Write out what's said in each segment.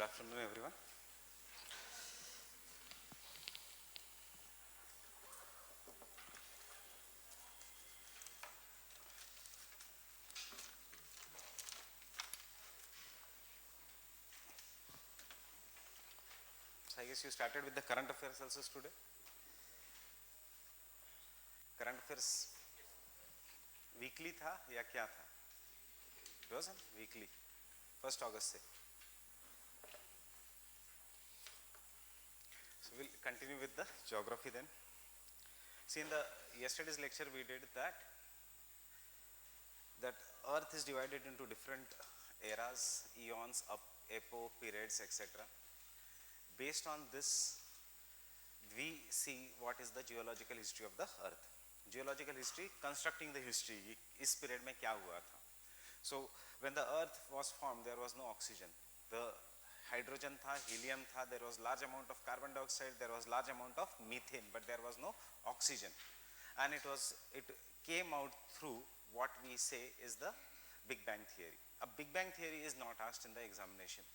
Good afternoon, everyone. So I guess you started with the current affairs also today. Current affairs weekly था या क्या था? It was weekly 1st August से. So we'll continue with the geography then. See, in the yesterday's lecture we did that Earth is divided into different eras, eons, epoch, periods, etc. Based on this, we see what is the geological history of the Earth. Geological history, constructing the history, इस period में क्या हुआ था. So when the Earth was formed, there was no oxygen. The hydrogen था, helium था, there was large amount of carbon dioxide, there was large amount of methane, but there was no oxygen. And it came out through what we say is the Big Bang theory. A Big Bang theory is not asked in the examination.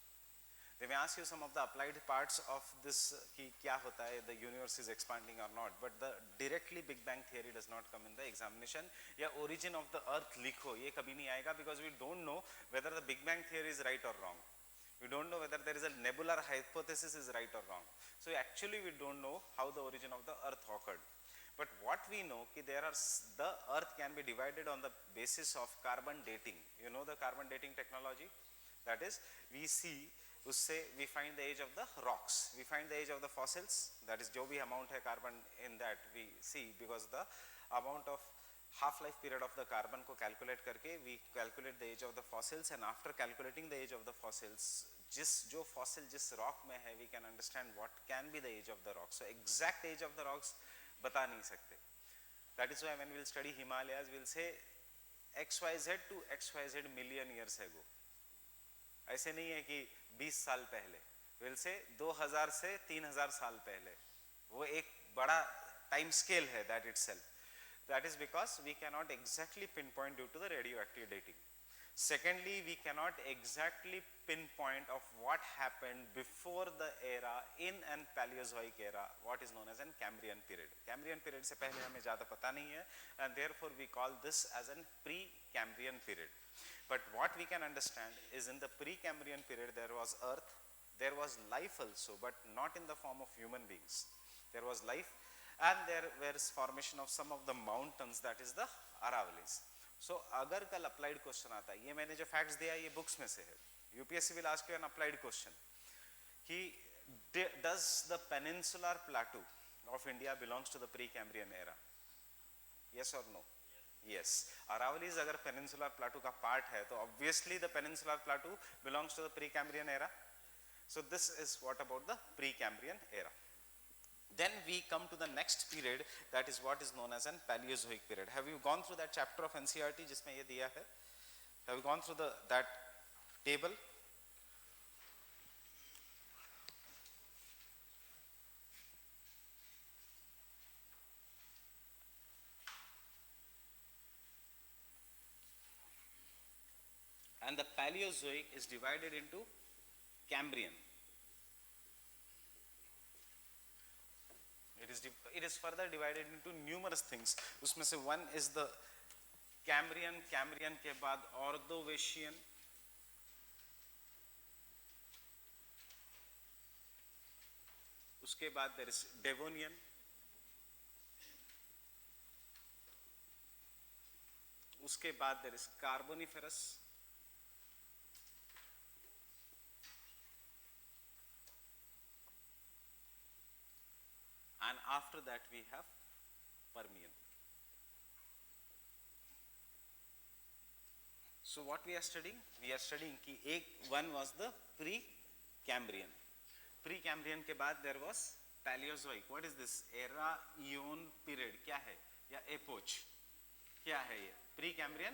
They may ask you some of the applied parts of this, कि क्या होता है, the universe is expanding or not, but the directly Big Bang theory does not come in the examination. या origin of the earth लिखो, ये कभी नहीं आएगा, because we don't know whether the Big Bang theory is right or wrong. We don't know whether there is a nebular hypothesis is right or wrong. So actually we don't know how the origin of the earth occurred. But what we know कि the earth can be divided on the basis of carbon dating. You know the carbon dating technology? That is, we see उससे we find the age of the rocks, we find the age of the fossils, that is जो भी amount है carbon in that we see, because the amount of half life period of the carbon को calculate करके we calculate the age of the fossils, and after calculating the age of the fossils, जो fossil जिस rock में है, we can understand what can be the age of the rock. So exact age of the rocks बता नहीं सकते. That is why when we will study Himalayas, we will say XYZ to XYZ million years ago. ऐसे नहीं है कि 20 साल पहले, will say 2000 से 3000 साल पहले. वो एक बड़ा टाइम स्केल है that itself. That is because we cannot exactly pinpoint due to the radioactive dating. Secondly, we cannot exactly pinpoint of what happened before the era in an Paleozoic era, what is known as an Cambrian period. Cambrian period से पहले हमें ज़्यादा पता नहीं है, and therefore we call this as an pre-Cambrian period. But what we can understand is in the pre-Cambrian period there was earth, there was life also, but not in the form of human beings. There was life, and there was formation of some of the mountains, that is the Aravallis. So अगर कल applied question आता है, ये मैंने जो facts दिया ये books में से है. UPSC will ask you an applied question कि does the peninsular plateau of India belongs to the pre-Cambrian era? Yes or no? Yes. Aravallis अगर peninsular plateau का part है, तो obviously the peninsular plateau belongs to the pre-Cambrian era. So this is what about the pre-Cambrian era. Then we come to the next period, that is what is known as an Paleozoic period. Have you gone through that chapter of NCERT जिसमें ये दिया है? Have you gone through that table? And the Paleozoic is divided into Cambrian. It is further divided into numerous things. उसमें से one is the Cambrian. Cambrian के बाद Ordovician. उसके बाद there is Devonian. उसके बाद there is Carboniferous. And after that we have Permian. So what we are studying? We are studying कि one was the pre-Cambrian. Pre-Cambrian के बाद there was Paleozoic. What is this? Era, Eon period. क्या है? या epoch. क्या है ये? Pre-Cambrian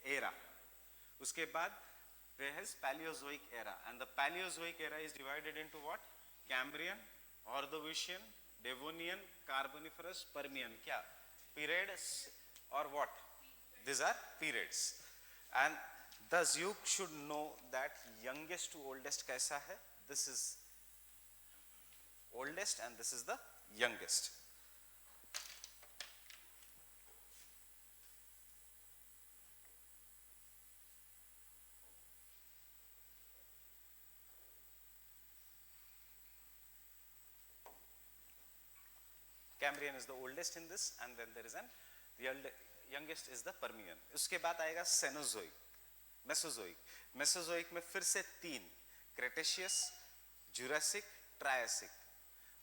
era. उसके बाद there is Paleozoic era, and the Paleozoic era is divided into what? Cambrian, Ordovician, Devonian, Carboniferous, Permian. क्या? Periods or what? These are periods. And thus you should know that youngest to oldest कैसा है? this is oldest and this is the youngest. Cambrian is the oldest in this, and then there is an the youngest is the Permian. उसके बाद आएगा Cenozoic, Mesozoic. Mesozoic में फिर से तीन, Cretaceous, Jurassic, Triassic.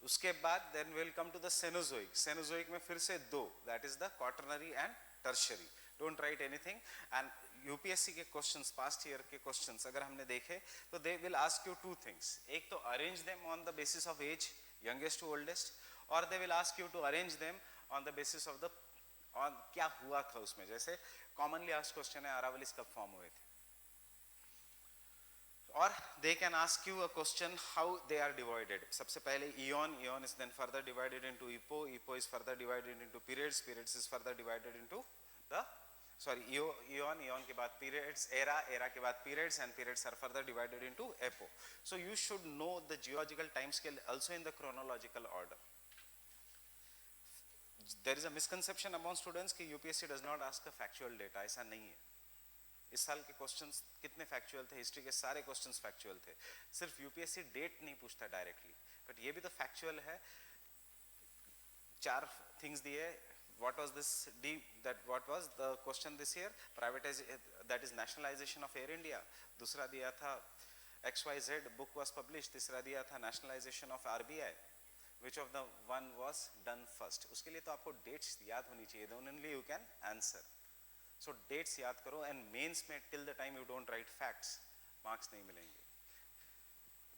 उसके बाद then we'll come to the Cenozoic. Cenozoic में फिर से दो, that is the Quaternary and Tertiary. Don't write anything. And UPSC के questions, past year के questions अगर हमने देखे तो they will ask you two things. एक तो arrange them on the basis of age, youngest to oldest, और they will ask you to arrange them on the basis of the on क्या हुआ था उसमें. जैसे commonly asked question है Aravallis कब form हुए थे, और they can ask you a question how they are divided. सबसे पहले eon is then further divided into epo is further divided into periods is further divided into the eon के बाद periods, era के बाद periods, and periods are further divided into epo. So you should know the geological time scale also in the chronological order. There is a misconception among students कि UPSC does not ask a factual data. ऐसा नहीं है. इस साल के questions कितने factual थे, history के सारे क्वेश्चंस फैक्चुअल थे. सिर्फ यूपीएससी डेट नहीं पूछता डायरेक्टली, बट ये भी तो फैक्चुअल है. चार थिंग्स दिए. What was this what was the question this year? That is nationalization of Air India. दूसरा दिया था XYZ book was published. तीसरा दिया था nationalization of RBI. Which of the one was done first? उसके लिए तो आपको dates याद होनी चाहिए. Then only you can answer. So dates याद करो, and mains में till the time you don't write facts, marks नहीं मिलेंगे.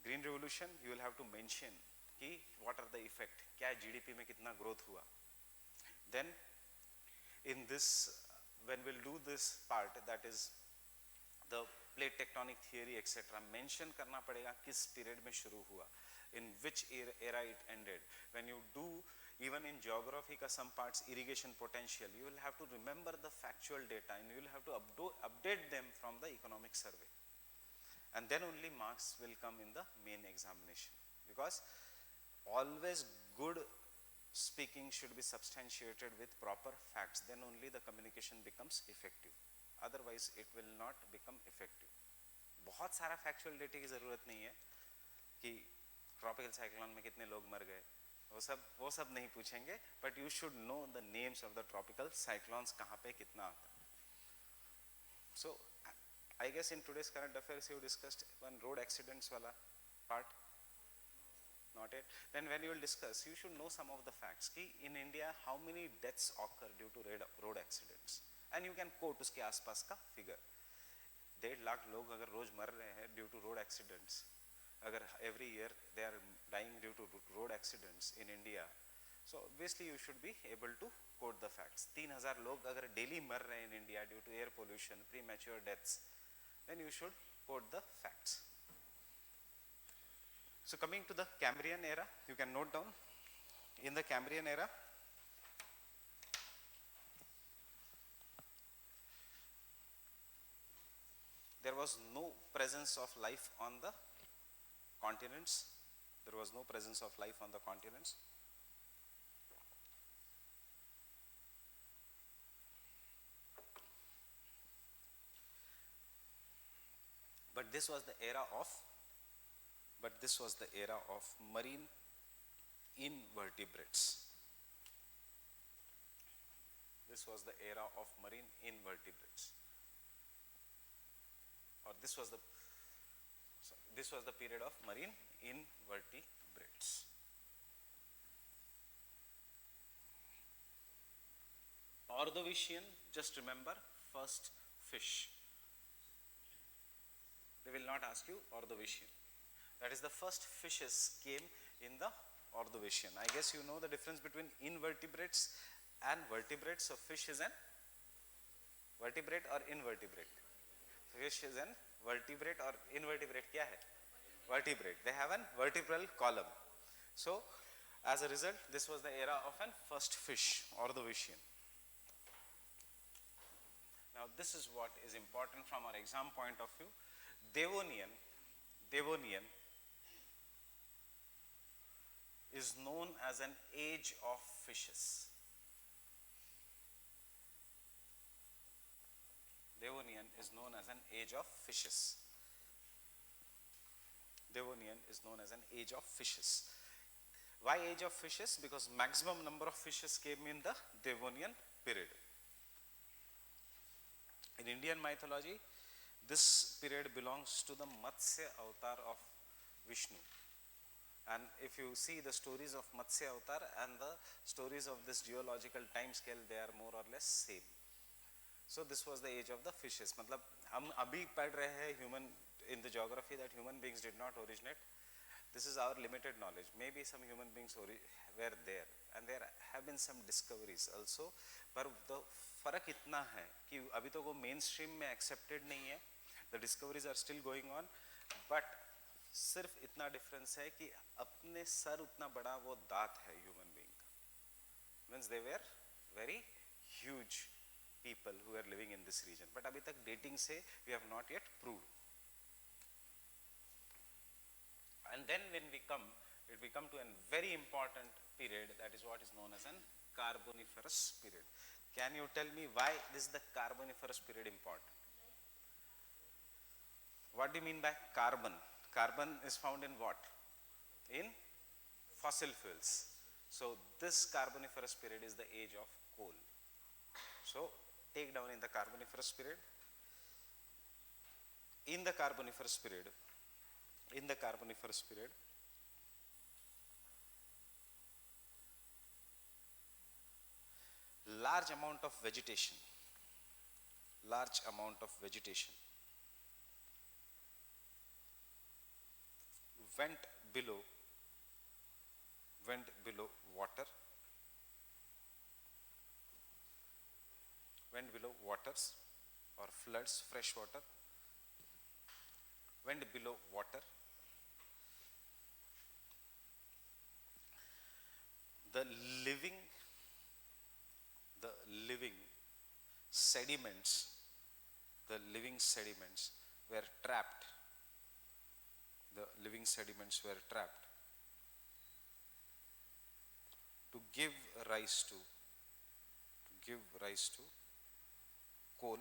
Green Revolution you will have to mention कि what are the effect, क्या GDP में कितना growth हुआ. Then in this, when we'll do this part, that is the plate tectonic theory etc., mention करना पड़ेगा किस period में शुरू हुआ, in which era it ended. When you do even in geography ka some parts irrigation potential, you will have to remember the factual data and you will have to update them from the economic survey, and then only marks will come in the main examination. Because always good speaking should be substantiated with proper facts, then only the communication becomes effective, otherwise it will not become effective. बहुत सारा factual data की ज़रूरत नहीं है कि tropical cyclone में कितने लोग मर गए, वो सब नहीं पूछेंगे, but you should know the names of the tropical cyclones, कहाँ पे कितना आता है. So I guess in today's current affairs you discussed one road accidents वाला part. Not it. Then when you will discuss, you should know some of the facts. कि in India how many deaths occur due to road accidents, and you can quote उसके आसपास का figure. 1.5 lakh लोग अगर रोज मर रहे हैं due to road accidents, अगर every year they are dying due to road accidents in India, so obviously you should be able to quote the facts. 3,000 लोग अगर daily मर रहे हैं in India due to air pollution, premature deaths, then you should quote the facts. So coming to the Cambrian era, you can note down, in the Cambrian era, there was no presence of life on the continents. There was no presence of life on the continents. But this was the era of marine invertebrates. This was the era of marine invertebrates, or this was the period of marine invertebrates. Ordovician, just remember first fish. They will not ask you Ordovician. That is the first fishes came in the Ordovician. I guess you know the difference between invertebrates and vertebrates. So fish is an vertebrate or invertebrate. Fish is an vertebrate or invertebrate. क्या है? Vertebrate. They have an vertebral column. So as a result, this was the era of an first fish, Ordovician. Now this is what is important from our exam point of view. Devonian is known as an age of fishes. Devonian is known as an age of fishes. Devonian is known as an age of fishes. Why age of fishes? Because maximum number of fishes came in the Devonian period. In Indian mythology, this period belongs to the Matsya avatar of Vishnu. And if you see the stories of Matsya avatar and the stories of this geological time scale, they are more or less same. So this was the age of the fishes. मतलब हम अभी पढ़ रहे हैं human in the geography that human beings did not originate. This is our limited knowledge. Maybe some human beings were there, and there have been some discoveries also. पर the फर्क इतना है कि अभी तो वो mainstream में accepted नहीं है. The discoveries are still going on, but सिर्फ इतना difference है कि अपने सर उतना बड़ा वो दांत है human being का. Means they were very huge people who are living in this region. But अभी तक dating से we have not yet proved. And then when we come to a very important period, that is what is known as an Carboniferous period. Can you tell me why this is the Carboniferous period important? What do you mean by carbon? Carbon is found in what? In fossil fuels. So this Carboniferous period is the age of coal. So take down in the Carboniferous period. In the Carboniferous period, large amount of vegetation went below waters or floods, fresh water, went below water. The living sediments were trapped. To give rise to coal.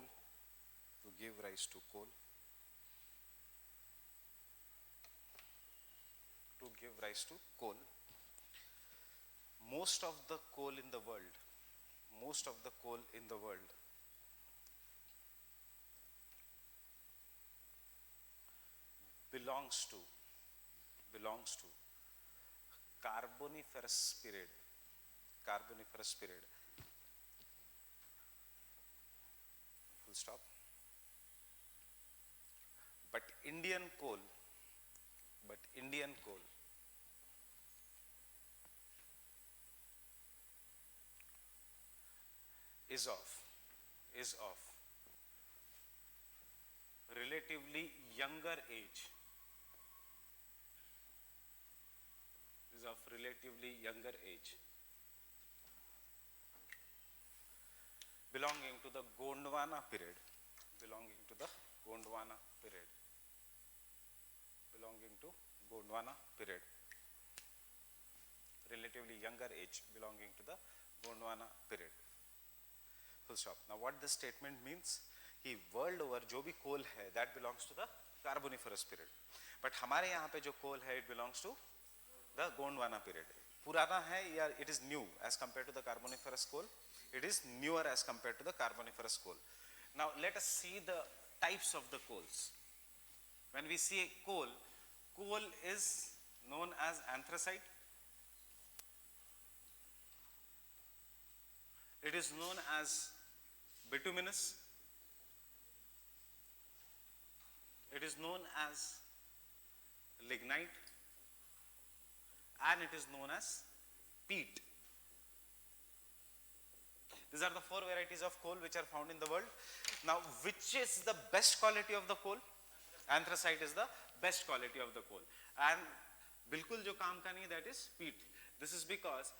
Most of the coal in the world belongs to Carboniferous period. Full stop. But Indian coal is of relatively younger age. Belonging to the Gondwana period. Relatively younger age belonging to the Gondwana period. Full stop. Now what this statement means, कि world over जो भी coal है that belongs to the Carboniferous period. But हमारे यहाँ पे जो coal है it belongs to the Gondwana period. पुराना है या it is new as compared to the Carboniferous coal? It is newer as compared to the Carboniferous coal. Now let us see the types of the coals. When we see coal is known as anthracite. It is known as bituminous. It is known as lignite. And it is known as peat. These are the 4 varieties of coal which are found in the world. Now, which is the best quality of the coal? Anthracite is the best quality of the coal. And bilkul jo kaam ka nahi, that is peat. This is because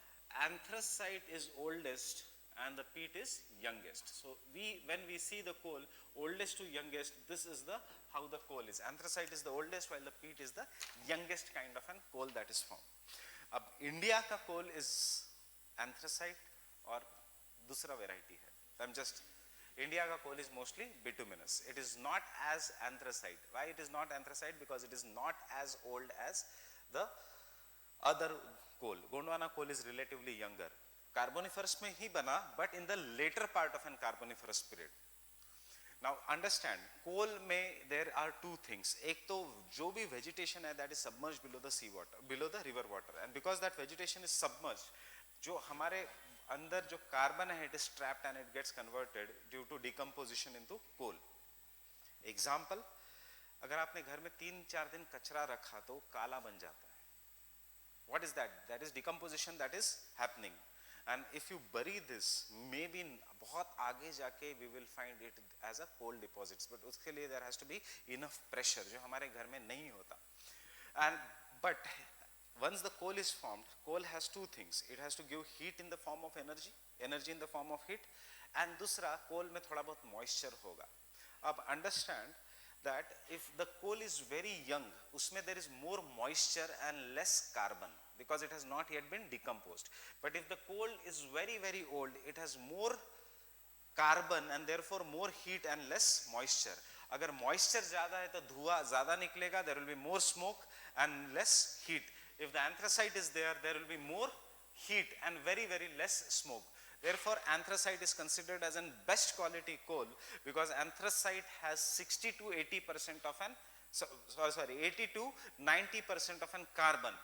anthracite is oldest and the peat is youngest. So when we see the coal, oldest to youngest, this is how the coal is. Anthracite is the oldest while the peat is the youngest kind of an coal that is found. अब India का coal is anthracite और दूसरा variety है. I am just, India का coal is mostly bituminous. It is not as anthracite. Why it is not anthracite? Because it is not as old as the other coal. Gondwana coal is relatively younger. Carboniferous में ही बना, but in the later part of an carboniferous period. Now understand, coal में there are two things. एक तो जो भी vegetation है that is submerge below the sea water, below the river water, and because that vegetation is submerge, जो हमारे अंदर जो कार्बन है it is trapped and it gets converted due to decomposition into coal. Example, अगर आपने घर में 3-4 दिन कचरा रखा तो काला बन जाता है. What is that? That is decomposition that is happening. And if you bury this, maybe बहुत आगे जाके we will find it as a coal deposits, but उसके लिए there has to be enough pressure जो हमारे घर में नहीं होता. And but once the coal is formed, coal has two things. It has to give heat in the form of energy, energy in the form of heat, and दूसरा coal में थोड़ा बहुत moisture होगा. अब understand that if the coal is very young, उसमें there is more moisture and less carbon, because it has not yet been decomposed. But if the coal is very very old, it has more carbon and therefore more heat and less moisture. अगर moisture ज़्यादा है तो धुआं ज़्यादा निकलेगा, there will be more smoke and less heat. If the anthracite is there, there will be more heat and very very less smoke. Therefore anthracite is considered as an best quality coal, because anthracite has 60 to 80% of an 80 to 90% of an carbon.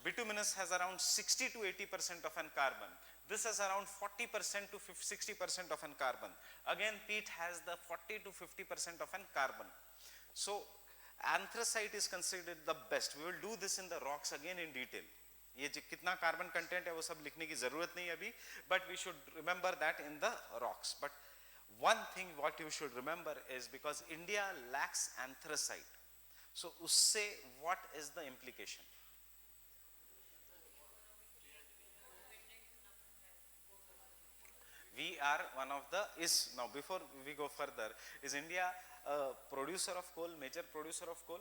Bituminous has around 60 to 80% of an carbon. This has around 40% to 60% of an carbon. Again peat has the 40 to 50% of an carbon. So anthracite is considered the best. We will do this in the rocks again in detail. ये कितना carbon content है वो सब लिखने की जरूरत नहीं अभी, but we should remember that in the rocks. But one thing what you should remember is, because India lacks anthracite, so उससे what is the implication? We are one of the, is now before we go further, is India a producer of coal, major producer of coal?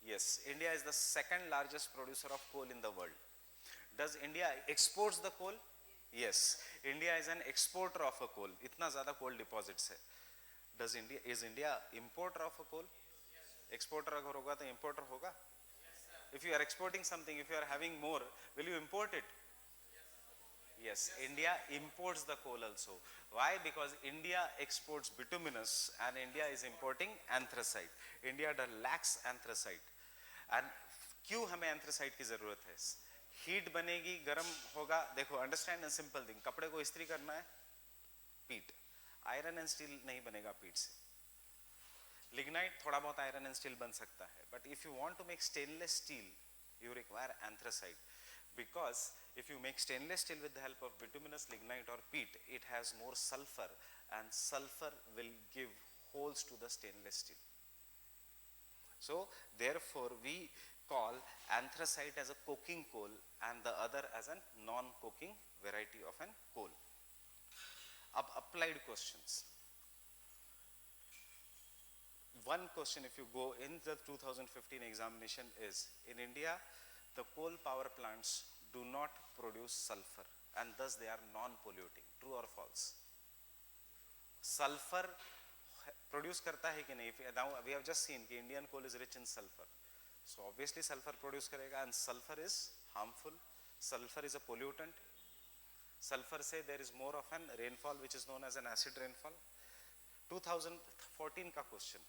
Yes, India is the second largest producer of coal in the world. Does India exports the coal? Yes, India is an exporter of a coal. इतना ज़्यादा coal deposits है. Does India, is India importer of a coal? Exporter अगर होगा तो importer होगा? If you are exporting something, if you are having more, will you import it? Yes, India imports the coal also. Why? Because India exports bituminous and India is importing anthracite. India lacks anthracite. And क्यों हमें anthracite की ज़रूरत है? Heat बनेगी, गर्म होगा. देखो understand a simple thing, कपड़े को इस्त्री करना है, पीट. आयरन एंड स्टील नहीं बनेगा पीट से. लिग्नाइट थोड़ा बहुत आयरन एंड स्टील बन सकता है, but if you want to make stainless steel you require anthracite, because if you make stainless steel with the help of bituminous, lignite or peat, it has more sulfur, and sulfur will give holes to the stainless steel. So therefore we call anthracite as a coking coal and the other as a non-coking variety of an coal. Ab applied questions. One question if you go in the 2015 examination is, in India the coal power plants do not produce sulfur and thus they are non-polluting. True or false? Sulfur produce करता है कि नहीं? Now we have just seen कि Indian coal is rich in sulfur, so obviously sulfur produce करेगा, and sulfur is harmful. Sulfur is a pollutant. Sulfur से there is more of an rainfall which is known as an acid rainfall. 2014 का question,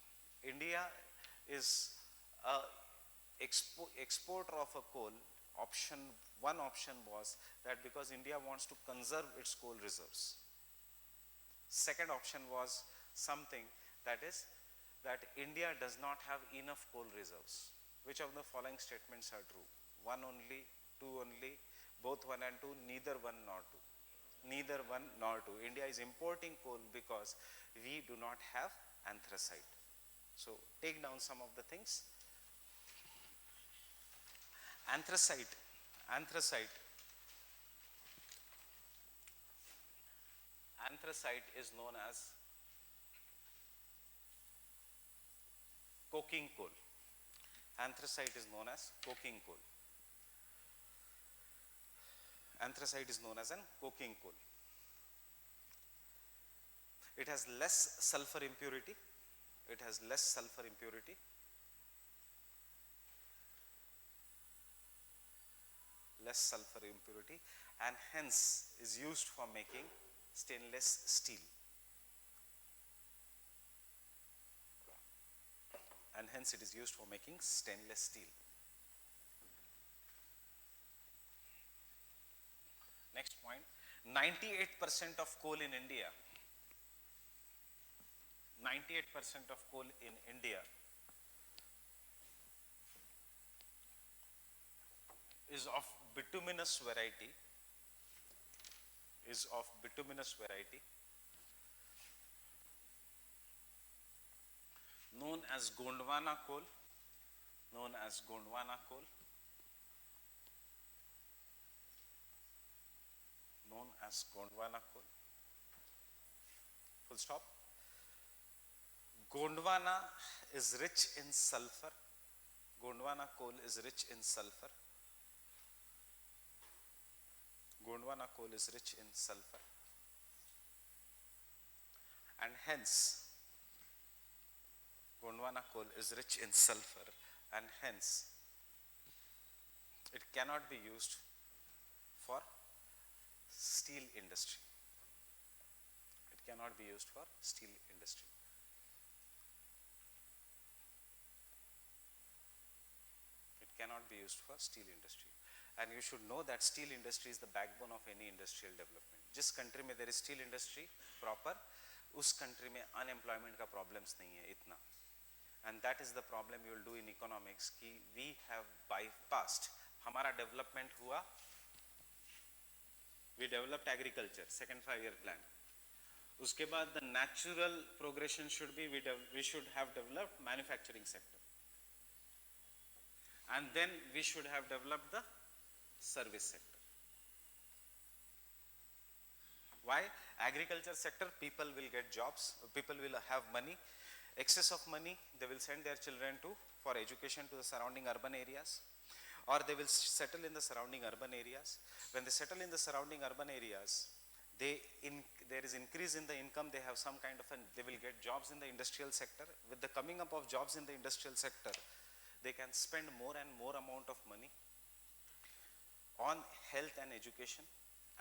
India is a exporter of a coal. One option was that because India wants to conserve its coal reserves. Second option was something that is that India does not have enough coal reserves. Which of the following statements are true? One only, two only, both one and two, neither one nor two. Neither one nor two. India is importing coal because we do not have anthracite. So take down some of the things. Anthracite is known as coking coal. Anthracite is known as coking coal. anthracite is known as an coking coal. It has less sulfur impurity. It has less sulfur impurity. Less sulfur impurity, and hence is used for making stainless steel. And hence it is used for making stainless steel. Next point, 98% of coal in India, 98% of coal in India is of bituminous variety, known as Gondwana coal, known as Gondwana coal, known as Gondwana coal, full stop. Gondwana is rich in sulfur. Gondwana coal is rich in sulfur. Gondwana coal is rich in sulfur, and hence Gondwana coal is rich in sulfur, and hence it cannot be used for steel industry. It cannot be used for steel industry. It cannot be used for steel industry. And you should know that steel industry is the backbone of any industrial development. जिस country में there is steel industry proper, उस country में unemployment का problems नहीं है इतना. And that is the problem you will do in economics कि we have bypassed. हमारा development हुआ, we developed agriculture, second 5-year plan. उसके बाद the natural progression should be we should have developed manufacturing sector. And then we should have developed the service sector. Why? Agriculture sector, people will get jobs, people will have money, excess of money, they will send their children for education to the surrounding urban areas, or they will settle in the surrounding urban areas. When they settle in the surrounding urban areas, there is increase in the income, they have some kind of they will get jobs in the industrial sector. With the coming up of jobs in the industrial sector, they can spend more and more amount of money on health and education,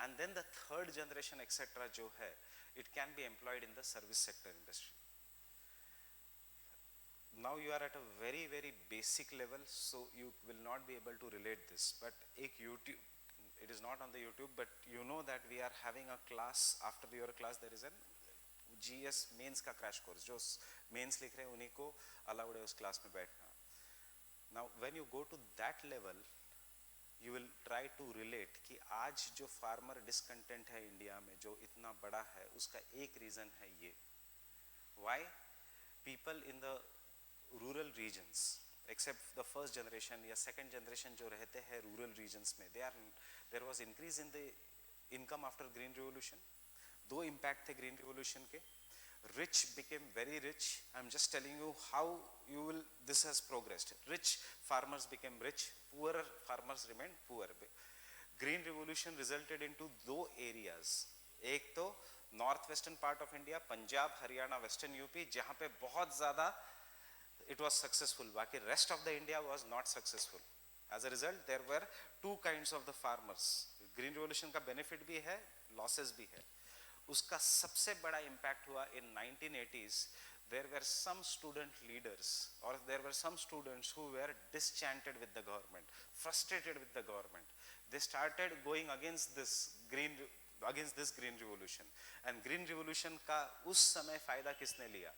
and then the third generation etc. जो है, it can be employed in the service sector industry. Now you are at a very basic level, so you will not be able to relate this. But एक YouTube, it is not on the YouTube, but you know that we are having a class. After your class, there is a GS mains का crash course. जो mains लिख रहे हैं उन्हीं को allowed है उस class में बैठना. Now when you go to that level, you will try to relate कि आज जो farmer discontent है इंडिया में जो इतना बड़ा है, उसका एक reason है ये. Why? People in the rural regions, except the first generation या second generation जो रहते हैं rural regions में, there was increase in the income after Green Revolution. दो impact थे Green Revolution के. Rich became very rich. I'm just telling you how this has progressed. Rich farmers became rich, poorer farmers remained poor. Green Revolution resulted into दो areas. एक तो northwestern part of India, Punjab, Haryana, Western UP, जहाँ पे बहुत ज़्यादा it was successful. बाकी rest of the India was not successful. As a result, there were two kinds of the farmers. Green Revolution का benefit भी है, losses भी है. उसका सबसे बड़ा impact हुआ in 1980s. There were some student leaders, or there were some students who were disenchanted with the government, frustrated with the government. They started going against this Green Revolution. And Green Revolution का उस समय फायदा किसने लिया?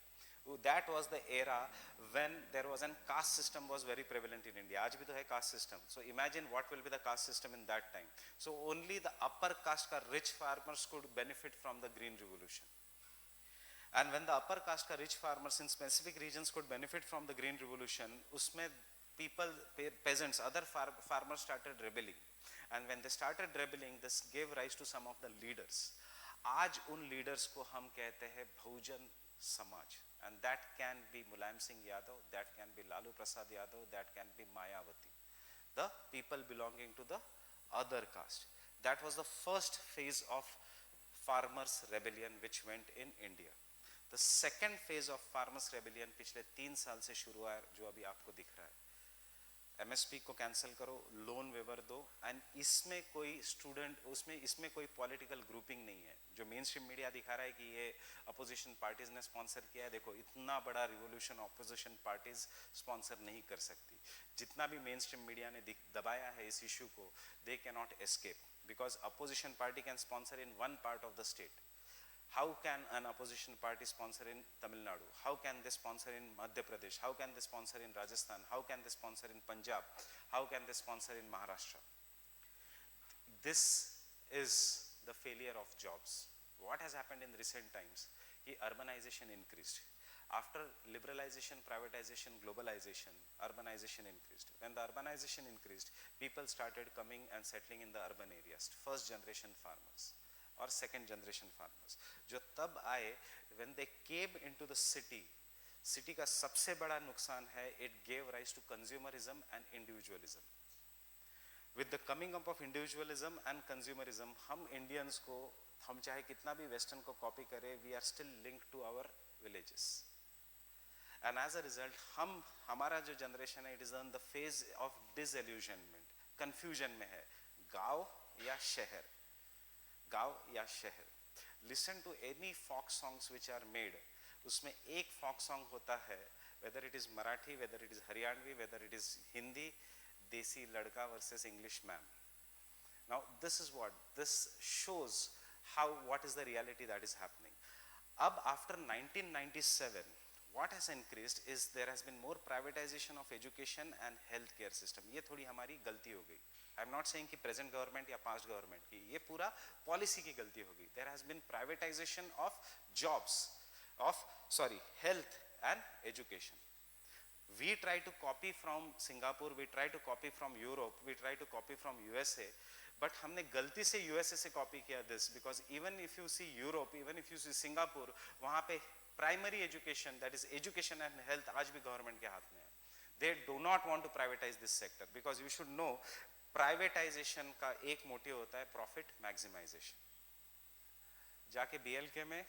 That was the era when there was a caste system was very prevalent in India. आज भी तो है caste system. So imagine what will be the caste system in that time. So only the upper caste का rich farmers could benefit from the Green Revolution. And when the upper caste का rich farmers in specific regions could benefit from the Green Revolution, उसमें people, peasants, other farmers started rebelling. And when they started rebelling, this gave rise to some of the leaders. आज उन leaders को हम कहते हैं Bahujan Samaj. And that can be Mulayam Singh Yadav, that can be Lalu Prasad Yadav, that can be Mayawati. The people belonging to the other caste. That was the first phase of farmers rebellion which went in India. The second phase of farmers rebellion पिछले 3 साल से शुरू हुआ है, जो अभी आपको दिख रहा है. एमएसपी को कैंसिल करो, लोन वेवर दो, एंड इसमें कोई स्टूडेंट, इसमें कोई पॉलिटिकल ग्रुपिंग नहीं है. जो मेन स्ट्रीम मीडिया दिखा रहा है कि ये अपोजिशन पार्टीज ने स्पॉन्सर किया है, देखो इतना बड़ा रिवोल्यूशन अपोजिशन पार्टीज स्पॉन्सर नहीं कर सकती. जितना भी मेन स्ट्रीम मीडिया ने दबाया है इस इशू को, they can not escape, because opposition party can sponsor in one part of the state. How can an opposition party sponsor in Tamil Nadu? How can they sponsor in Madhya Pradesh? How can they sponsor in Rajasthan? How can they sponsor in Punjab? How can they sponsor in Maharashtra? This is the failure of jobs. What has happened in recent times? Urbanization increased. After liberalization, privatization, globalization, urbanization increased. When the urbanization increased, people started coming and settling in the urban areas. First generation farmers और second generation farmers जो तब आए, when they came into the city का सबसे बड़ा नुकसान है, it gave rise to consumerism and individualism. With the coming up of individualism and consumerism, हम इंडियंस को, हम चाहे कितना भी वेस्टर्न को कॉपी करें, we are still linked to our villages. And as a result, हमारा जो जनरेशन है, it is on the phase of disillusionment, confusion में है, गांव या शहर, गांव या शहर. Listen to any folk songs which are made, उसमें एक फॉक सॉन्ग होता है, whether it is Marathi, whether it is Haryanvi, whether it is Hindi, देसी लड़का versus English ma'am. Now this is what this shows, how what is the reality that is happening. अब after 1997 what has increased is there has been more privatization of education and healthcare system. ये थोड़ी हमारी गलती हो गई. I am not saying कि present government या past government की, ये पूरा policy की गलती हो गई. There has been privatization of jobs, of health and education. We try to copy from Singapore, we try to copy from Europe, we try to copy from USA, but हमने गलती से USA से copy किया this, because even if you see Europe, even if you see Singapore, वहाँ पे primary education, that is education and health, आज भी government के हाथ में है. They do not want to privatize this sector, because you should know privatization का एक मोटिव होता है प्रॉफिट मैक्सिमाइजेशन. जाके बीएलके में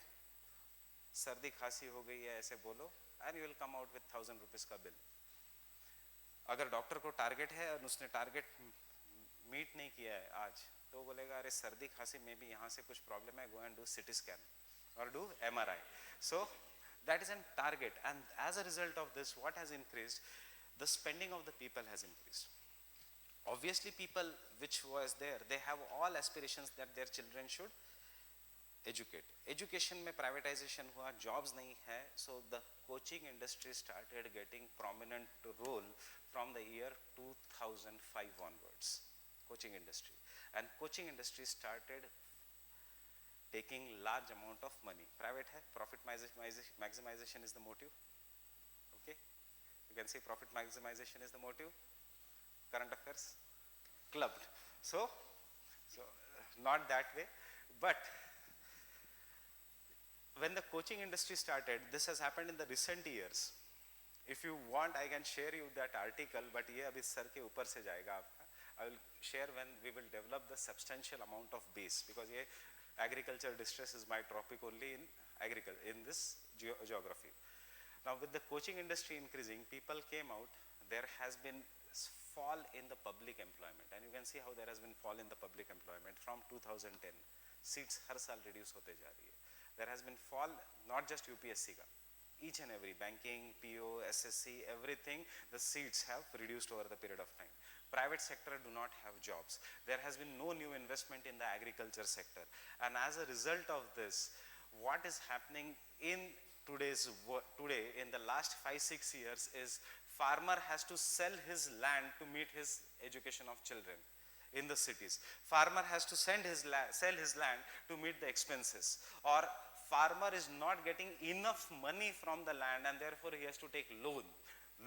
सर्दी खांसी हो गई है ऐसे बोलो, and you will come out with 1000 rupees का बिल. अगर डॉक्टर को टारगेट है और उसने टारगेट मीट नहीं किया है आज, तो बोलेगा अरे सर्दी खांसी में भी यहाँ से कुछ प्रॉब्लम है, go and do CT scan or do MRI. So that is a target, and as a result of this, what has increased? The spending of the people has increased. Obviously people which was there, they have all aspirations that their children should educate. Education में privatization हुआ, jobs नहीं है, so the coaching industry started getting prominent role from the year 2005 onwards. Coaching industry, and coaching industry started taking large amount of money. Private hai, profit maximization is the motive. Okay, you can see profit maximization is the motive. Current affairs clubbed, so not that way. But when the coaching industry started, this has happened in the recent years. If you want, I can share you that article, but ye abhi sar ke upar se jayega aapka. I will share when we will develop the substantial amount of base, because ye agriculture distress is my topic only in this geography. Now with the coaching industry increasing, people came out, there has been fall in the public employment, and you can see how there has been fall in the public employment from 2010. Seats har saal reduce hote ja rahi hai. There has been fall, not just UPSC ka, each and every banking, PO, SSC, everything, the seats have reduced over the period of time. Private sector do not have jobs. There has been no new investment in the agriculture sector, and as a result of this, what is happening in today in the last 5-6 years is farmer has to sell his land to meet his education of children in the cities. Farmer has to sell his land to meet the expenses, or farmer is not getting enough money from the land, and therefore he has to take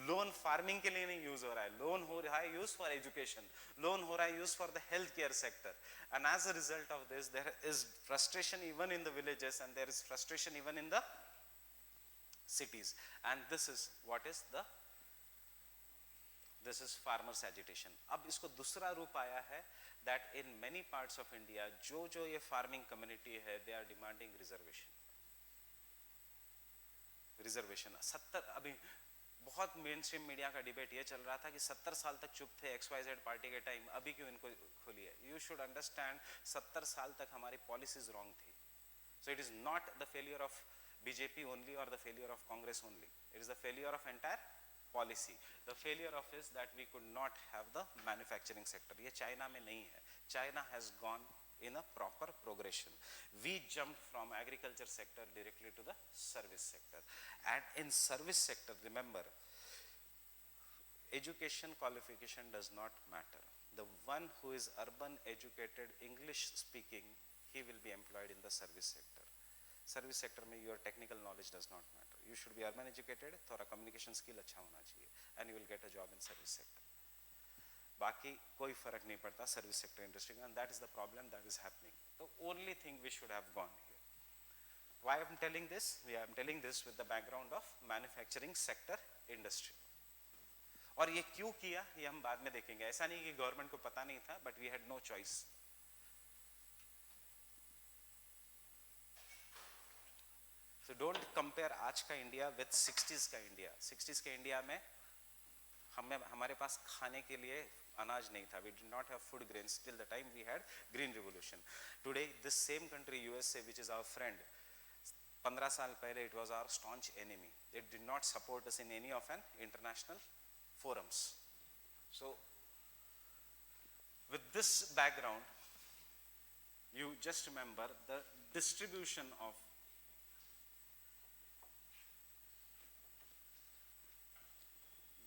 loan farming के लिए नहीं use हो रहा है, loan हो रहा है use for education, loan हो रहा है use for the health care sector. And as a result of this there is frustration even in the villages, and there is frustration even in the cities, and this is what is the this is farmers agitation. अब इसको दूसरा रूप आया है that in many parts of India जो ये farming community है they are demanding reservation. Reservation 70, अभी बहुत मेन स्ट्रीम मीडिया का डिबेट ये चल रहा था कि 70 साल तक चुप थे XYZ पार्टी के टाइम, अभी क्यों इनको खोली है. यू शुड अंडरस्टैंड 70 साल तक हमारी पॉलिसीज रॉन्ग थी. So it is not the failure of BJP only or the failure of Congress only. It is the failure of entire policy. The failure of is that we could not have the manufacturing sector. ये China में नहीं है. China has gone in a proper progression. We jumped from agriculture sector directly to the service sector. And in service sector, remember, education qualification does not matter. The one who is urban educated, English speaking, he will be employed in the service sector. Service sector में your technical knowledge does not matter. You should be urban educated, थोड़ा communication skill अच्छा होना चाहिए and you will get a job in service sector. बाकी कोई फर्क नहीं पड़ता सर्विस सेक्टर इंडस्ट्री का. And that is the problem that is happening. The only thing we should have gone here. Why I am telling this? We I am telling this with the background of manufacturing sector industry. और ये क्यों किया ये हम बाद में देखेंगे. ऐसा नहीं कि गवर्नमेंट को पता नहीं था, but we had no choice. So don't compare आज का इंडिया with 60s का इंडिया. 60s के इंडिया में हमारे पास खाने के लिए अनाज नहीं था. We did not have food grains till the time we had green revolution. Today this same country USA, which is our friend, 15 साल पहले it was our staunch enemy. It did not support us in any of an international forums. So with this background, you just remember the distribution of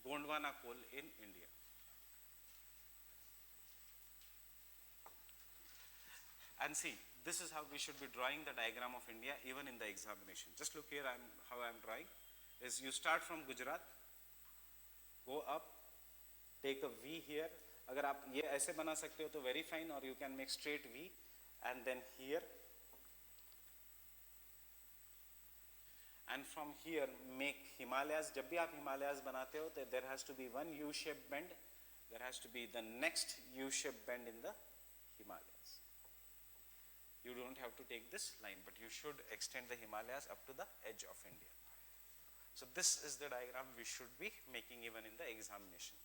Gondwana coal in India. And see, this is how we should be drawing the diagram of India even in the examination. Just look here, how I am drawing. Is you start from Gujarat, go up, take a V here. अगर आप ये ऐसे बना सकते हो तो very fine, or you can make straight V, and then here. And from here make Himalayas. जब भी आप Himalayas बनाते हो तो there has to be one U-shaped bend. There has to be the next U-shaped bend in the Himalayas. You don't have to take this line, but you should extend the Himalayas up to the edge of India. So this is the diagram we should be making even in the examination.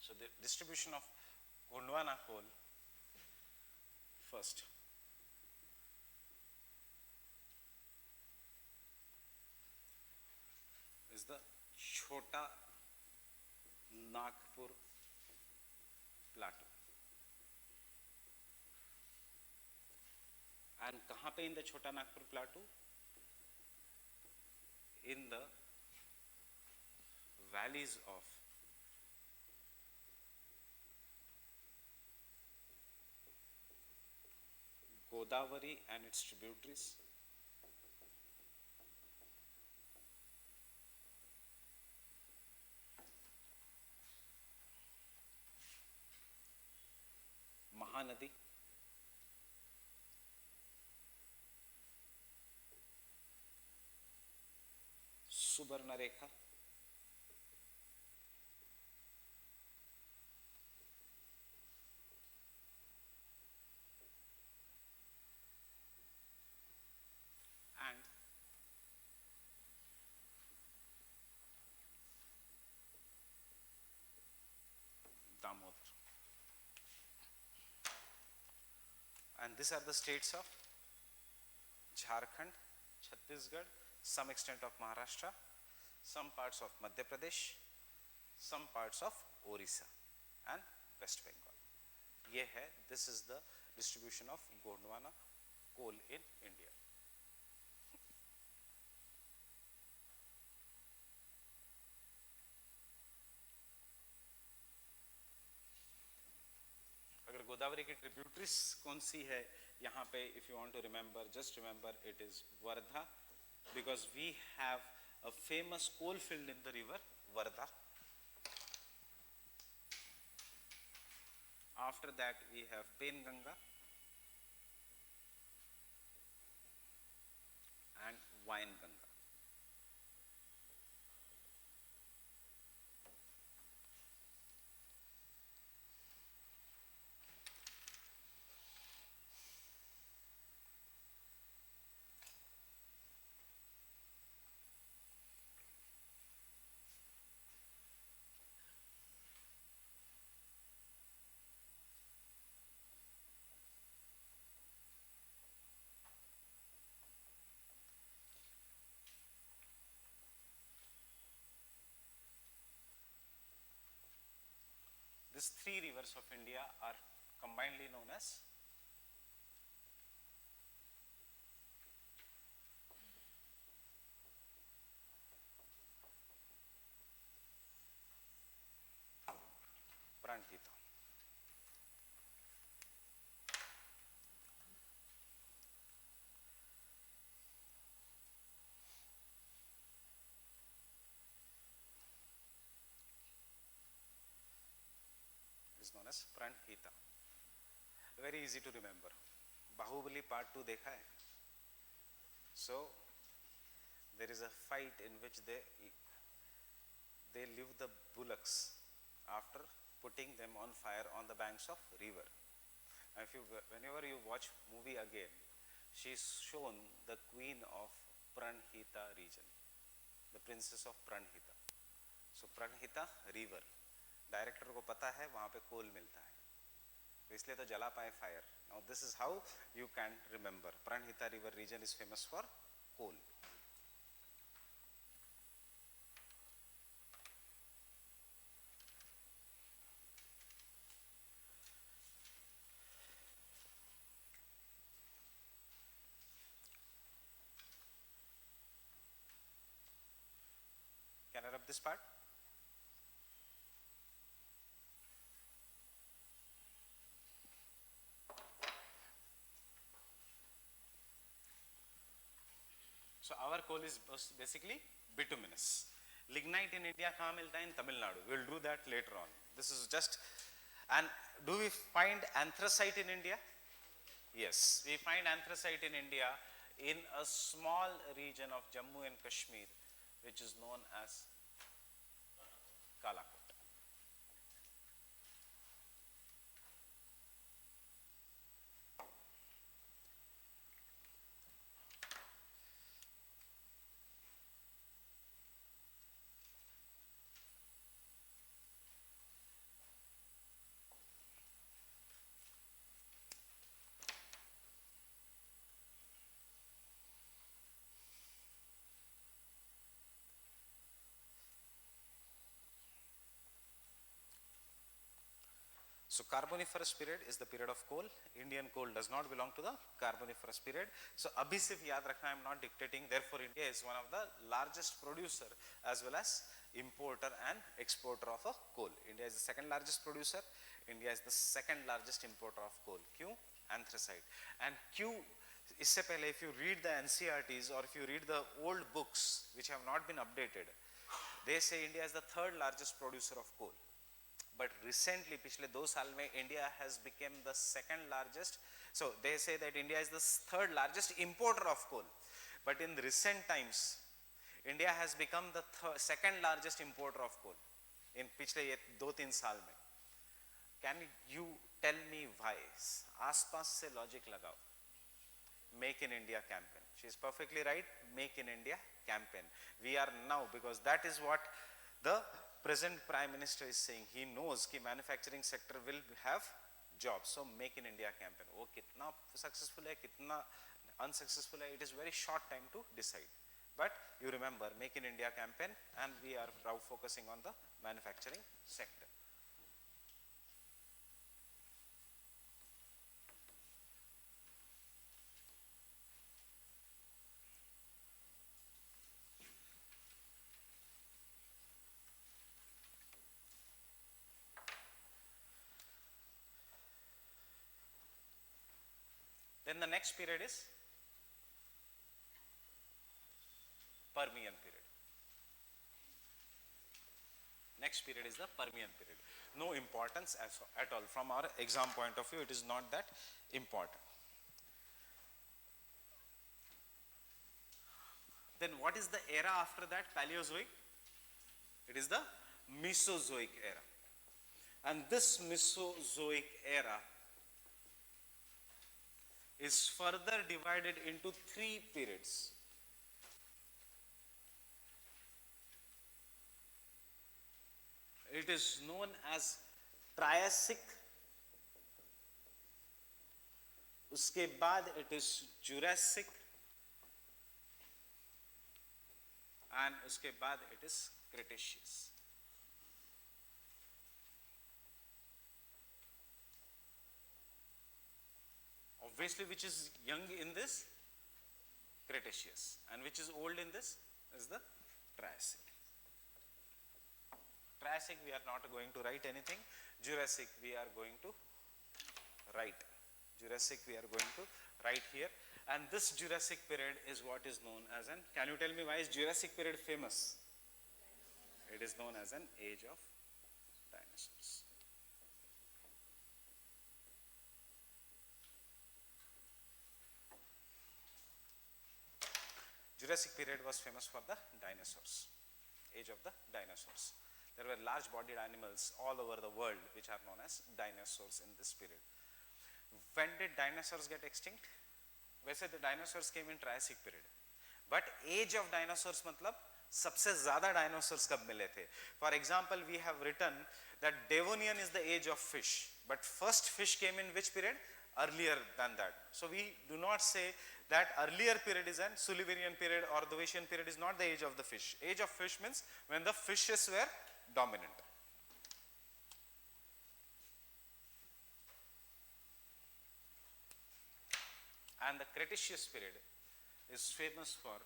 So the distribution of Gondwana coal first. Is the Chota Nagpur plateau. And कहाँ पे in the Chota Nagpur plateau? In the valleys of Godavari and its tributaries, Mahanadi, Subarnarekha, and Damodar. And these are the states of Jharkhand, Chhattisgarh, some extent of Maharashtra, some parts of Madhya Pradesh, some parts of Orissa and West Bengal. ये है, this is the distribution of Gondwana coal in India. अगर गोदावरी की tributaries कौन सी है यहाँ पे? If you want to remember, just remember it is Wardha, because we have a famous coal field in the river Wardha. After that we have Penganga and Wainganga. These three rivers of India are combinedly known as Pranhita. It is known as Pranhita. Very easy to remember. Bahubali Part 2 देखा है? So there is a fight in which they leave the bullocks after putting them on fire on the banks of river. Now if you, whenever you watch movie again, she is shown the queen of Pranhita region, the princess of Pranhita. So Pranhita river, director को पता है वहाँ पे कोल मिलता है, तो इसलिए तो जला पाए fire. Now this is how you can remember. Pranhita river region is famous for coal. Can I rub this part? So our coal is basically bituminous. Lignite in India कहाँ मिलता है? In Tamil Nadu. We will do that later on. This is just. And do we find anthracite in India? Yes, we find anthracite in India in a small region of Jammu and Kashmir, which is known as Kalakot. So Carboniferous period is the period of coal. Indian coal does not belong to the Carboniferous period. So abhi sirf yaad rakhna, I am not dictating. Therefore India is one of the largest producer as well as importer and exporter of a coal. India is the second largest producer. India is the second largest importer of coal. Kyun? Anthracite. And Q, isse pehle if you read the NCRTs or if you read the old books which have not been updated, they say India is the third largest producer of coal. But recently, पिछले 2 साल में India has become the second largest. So they say that India is the third largest importer of coal. But in recent times, India has become the second largest importer of coal. In पिछले 2-3 साल में. Can you tell me why? आसपास से logic लगाओ. Make in India campaign. She is perfectly right. Make in India campaign. We are now, because that is what the present Prime Minister is saying. He knows कि manufacturing sector will have jobs. So make in India campaign. वो कितना successful है, कितना unsuccessful है, it is very short time to decide. But you remember, make in India campaign, and we are now focusing on the manufacturing sector. Then the next period is Permian period. Next period is the Permian period. No importance at all. From our exam point of view, it is not that important. Then what is the era after that, Paleozoic? It is the Mesozoic era. And this Mesozoic era is further divided into 3 periods. It is known as Triassic, उसके बाद it is Jurassic, and उसके बाद it is Cretaceous. Obviously, which is young in this? Cretaceous. And which is old in this? Is the Triassic. Triassic we are not going to write anything. Jurassic we are going to write. Jurassic we are going to write here. And this Jurassic period is what is known as an, can you tell me why is Jurassic period famous? It is known as an age of dinosaurs. Jurassic period was famous for the dinosaurs, age of the dinosaurs. There were large bodied animals all over the world which are known as dinosaurs in this period. When did dinosaurs get extinct? वैसे the dinosaurs came in Triassic period. But age of dinosaurs मतलब सबसे ज़्यादा dinosaurs कब मिले थे? For example, we have written that Devonian is the age of fish. But first fish came in which period? Earlier than that. So we do not say that earlier period is an Silurian period or Ordovician period is not the age of the fish. Age of fish means when the fishes were dominant. And the Cretaceous period is famous for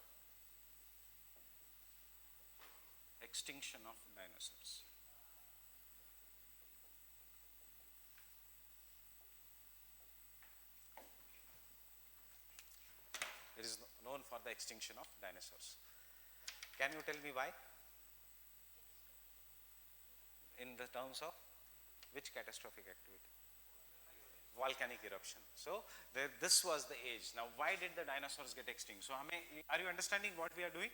extinction of dinosaurs. It is known for the extinction of dinosaurs. Can you tell me why? In the terms of which catastrophic activity? Volcanic eruption. So this was the age. Now why did the dinosaurs get extinct? So are you understanding what we are doing?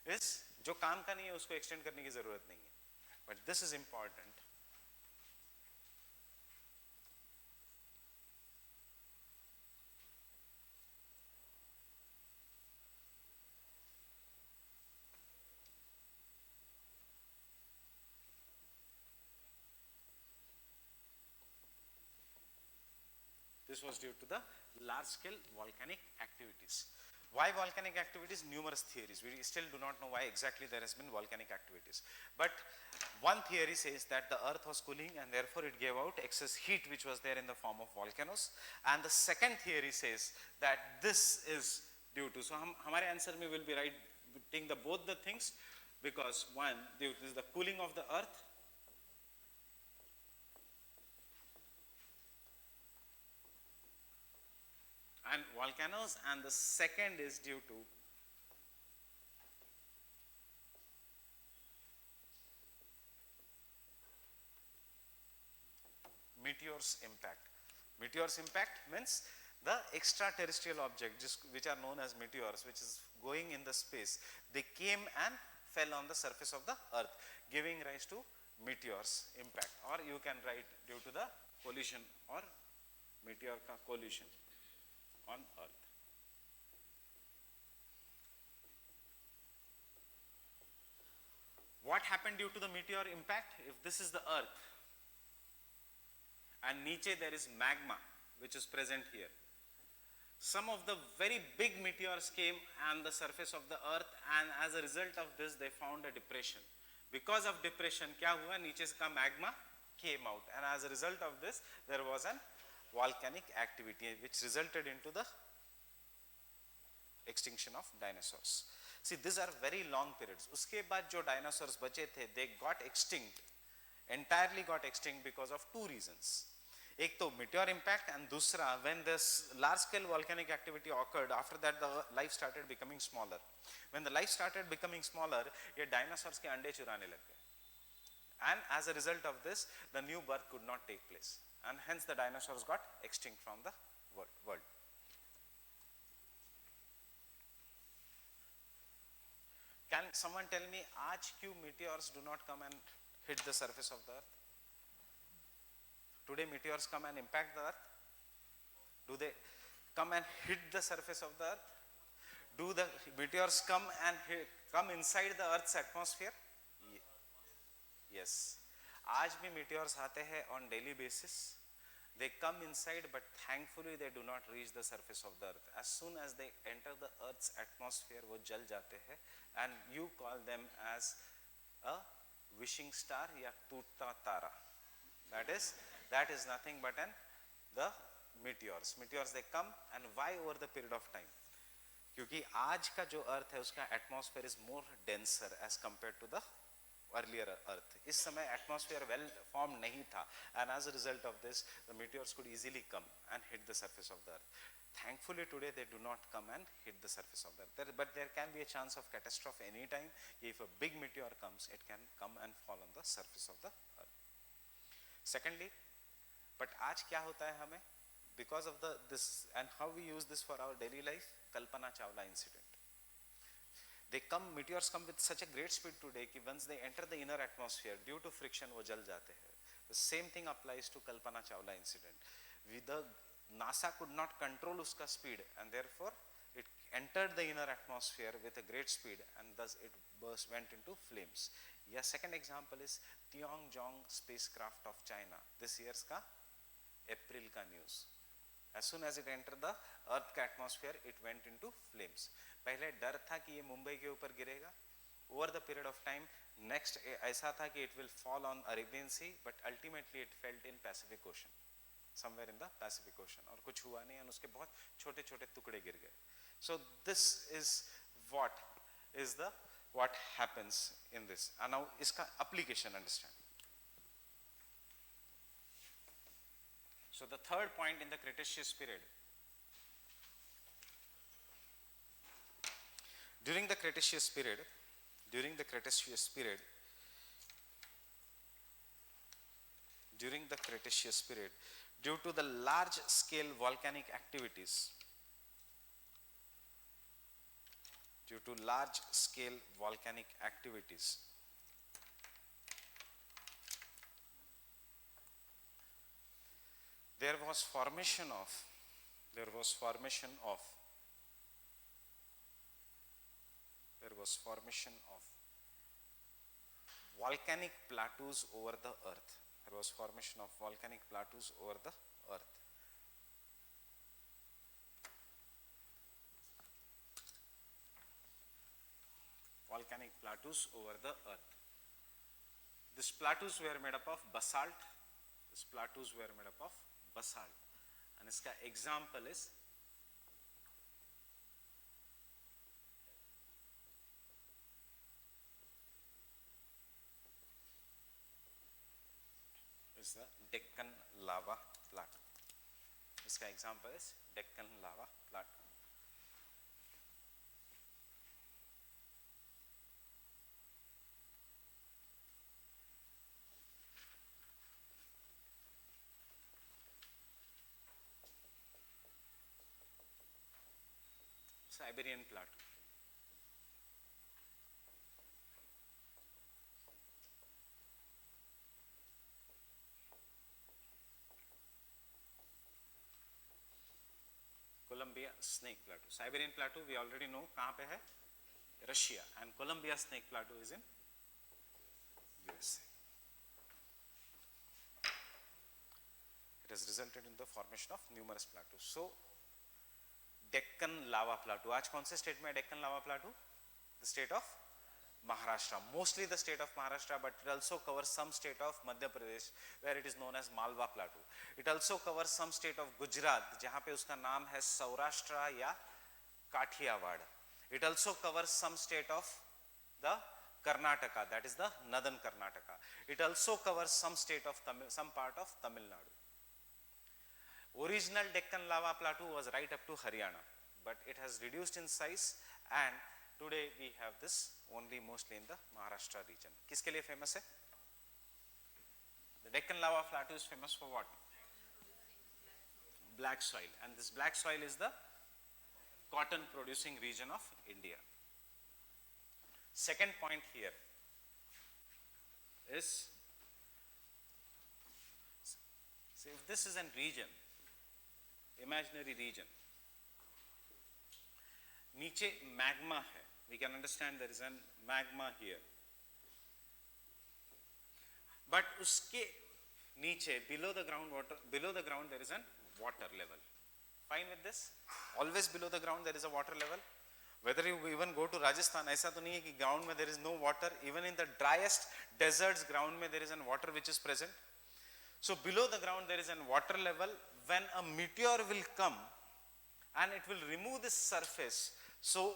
Is जो काम का नहीं है उसको extend करने की जरूरत नहीं है. But this is important. This was due to the large-scale volcanic activities. Why volcanic activities? Numerous theories. We still do not know why exactly there has been volcanic activities. But one theory says that the earth was cooling and therefore it gave out excess heat which was there in the form of volcanoes. And the second theory says that this is due to, so हमारे answer में will be writing the both the things, because one, due to the cooling of the earth, and volcanoes, and the second is due to meteors impact. Meteors impact means the extraterrestrial objects which are known as meteors, which is going in the space, they came and fell on the surface of the earth, giving rise to meteors impact, or you can write due to the collision or meteor collision on earth. What happened due to the meteor impact? If this is the earth and niche there is magma which is present here, some of the very big meteors came on the surface of the earth, and as a result of this they found a depression. Because of depression क्या हुआ? नीचे का magma came out, and as a result of this there was an volcanic activity which resulted into the extinction of dinosaurs. See, these are very long periods. उसके बाद जो dinosaurs बचे थे, they got extinct, entirely got extinct because of two reasons. एक तो meteor impact and दूसरा when this large scale volcanic activity occurred, after that the life started becoming smaller. When the life started becoming smaller, ये dinosaurs के अंडे चुराने लग गए, and as a result of this the new birth could not take place, and hence the dinosaurs got extinct from the world. Can someone tell me आज क्यों meteors do not come and hit the surface of the earth? Today meteors come and impact the earth. Do they come and hit the surface of the earth? Do the meteors come and come inside the earth's atmosphere? Yes. आज भी meteors आते हैं on daily basis. They come inside, but thankfully they do not reach the surface of the earth. As soon as they enter the earth's atmosphere, वो जल जाते हैं, and you call them as a wishing star या टूटता तारा. That is nothing but the meteors. Meteors, they come, and why over the period of time? क्योंकि आज का जो अर्थ है उसका atmosphere is more denser as compare to the earlier earth. इस समय एटमॉस्फेयर वेल फॉर्म नहीं था, and as a result of this the meteors could easily come and hit the surface of the earth. Thankfully today they do not come and hit the surface of the earth, but there can be a chance of catastrophe any time. If a big meteor comes, it can come and fall on the surface of the earth. Secondly, but आज क्या होता है हमें, because of this and how we use this for our daily life, Kalpana Chawla incident. Meteors come with such a great speed today कि once they enter the inner atmosphere, due to friction वो जल जाते हैं. The same thing applies to Kalpana Chawla incident. The NASA could not control उसका speed, and therefore it entered the inner atmosphere with a great speed, and thus it went into flames. Yeah, second example is Tiangong spacecraft of China. This year's का April का news. As soon as it entered the earth का atmosphere, it went into flames. पहले डर था कि ये मुंबई के ऊपर गिरेगा. Over the period of time, next ऐसा था कि it will fall on Arabian Sea, but ultimately it fell in Pacific Ocean, somewhere in the Pacific Ocean. और कुछ हुआ नहीं, और उसके बहुत छोटे-छोटे टुकड़े गिर गए. So this is what happens in this. And now इसका application understand. So the third point in the Cretaceous period. During the Cretaceous period, due to the large scale volcanic activities, there was formation of volcanic plateaus over the earth. These plateaus were made up of basalt. And इसका example is the Deccan lava plateau. इसका example is Deccan lava plateau. Siberian plateau. Columbia snake plateau. Siberian plateau we already know कहाँ पे है, Russia, and Columbia snake plateau is in USA. It has resulted in the formation of numerous plateaus. So Deccan lava plateau. आज कौन से state में है Deccan lava plateau? The state of Maharashtra. Mostly the state of Maharashtra, but it also covers some state of Madhya Pradesh, where it is known as Malwa plateau. It also covers some state of Gujarat, जहाँ पे उसका नाम है Saurashtra या Kathiawad. It also covers some state of the Karnataka, that is the northern Karnataka. It also covers some state of some part of Tamil Nadu. Original Deccan lava plateau was right up to Haryana, but it has reduced in size, and today we have this only mostly in the Maharashtra region. किसके लिए famous है? The Deccan lava plateau is famous for what? Black soil, and this black soil is the cotton producing region of India. Second point here is, see, if this is a region, imaginary region, नीचे magma है, we can understand there is a magma here, but उसके नीचे below the ground there is a water level. Fine with this? Always below the ground there is a water level. Whether you even go to Rajasthan, ऐसा तो नहीं है कि ground में there is no water. Even in the driest deserts, ground में there is a water which is present. So below the ground there is a water level. When a meteor will come and it will remove this surface, so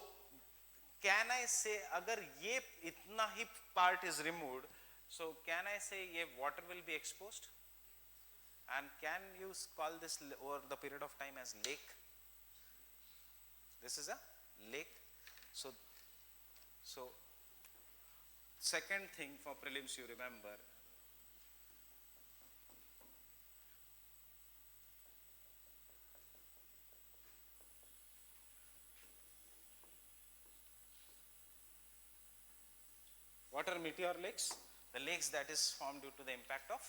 can I say अगर ये इतना ही part is removed, so can I say ये water will be exposed? And can you call this over the period of time as lake? This is a lake. So second thing for prelims you remember, what are meteor lakes? The lakes that is formed due to the impact of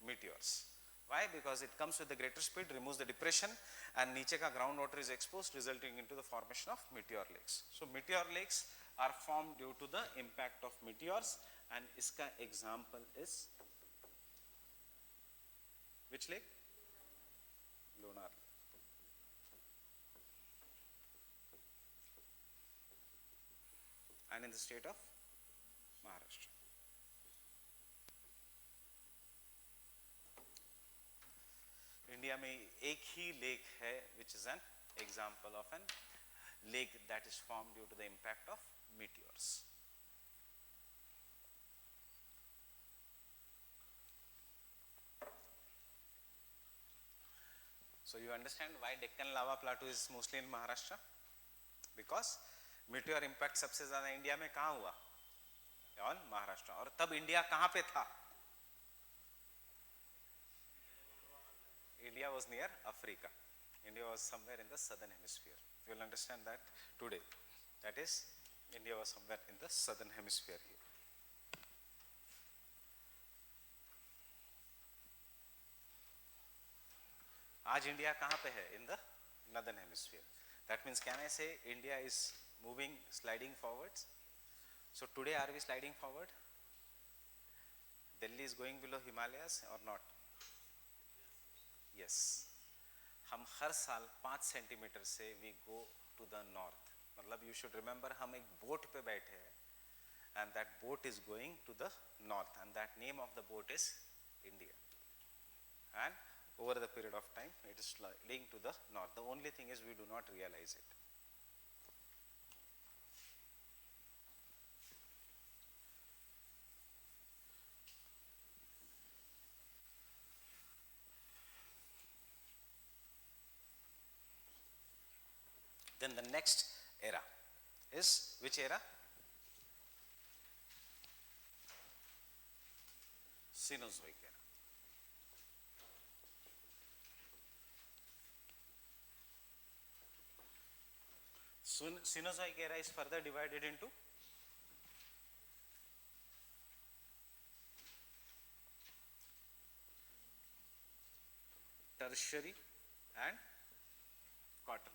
meteors. Why? Because it comes with the greater speed, removes the depression, and नीचे का groundwater is exposed, resulting into the formation of meteor lakes. So meteor lakes are formed due to the impact of meteors, and इसका example is which lake? Lonar. And in the state of Maharashtra. India में एक ही lake है which is an example of an lake that is formed due to the impact of meteors. So you understand why Deccan lava plateau is mostly in Maharashtra? Because meteor impact सबसे ज़्यादा India में कहाँ हुआ? On Maharashtra. और तब India कहाँ पे था? India was near Africa. India was somewhere in the southern hemisphere. You will understand that today. That is, India was somewhere in the southern hemisphere here. आज इंडिया कहाँ पे है? In the northern hemisphere. That means, can I say India is moving, sliding forwards? So today, are we sliding forward? Delhi is going below Himalayas or not? Yes. हम हर साल 5 centimetre से we go to the north. मतलब you should remember हम एक boat पे बैठे हैं, and that boat is going to the north, and that name of the boat is India. And over the period of time, it is sliding to the north. The only thing is we do not realize it. Then the next era is which era? Cenozoic era. Cenozoic era is further divided into tertiary and quaternary.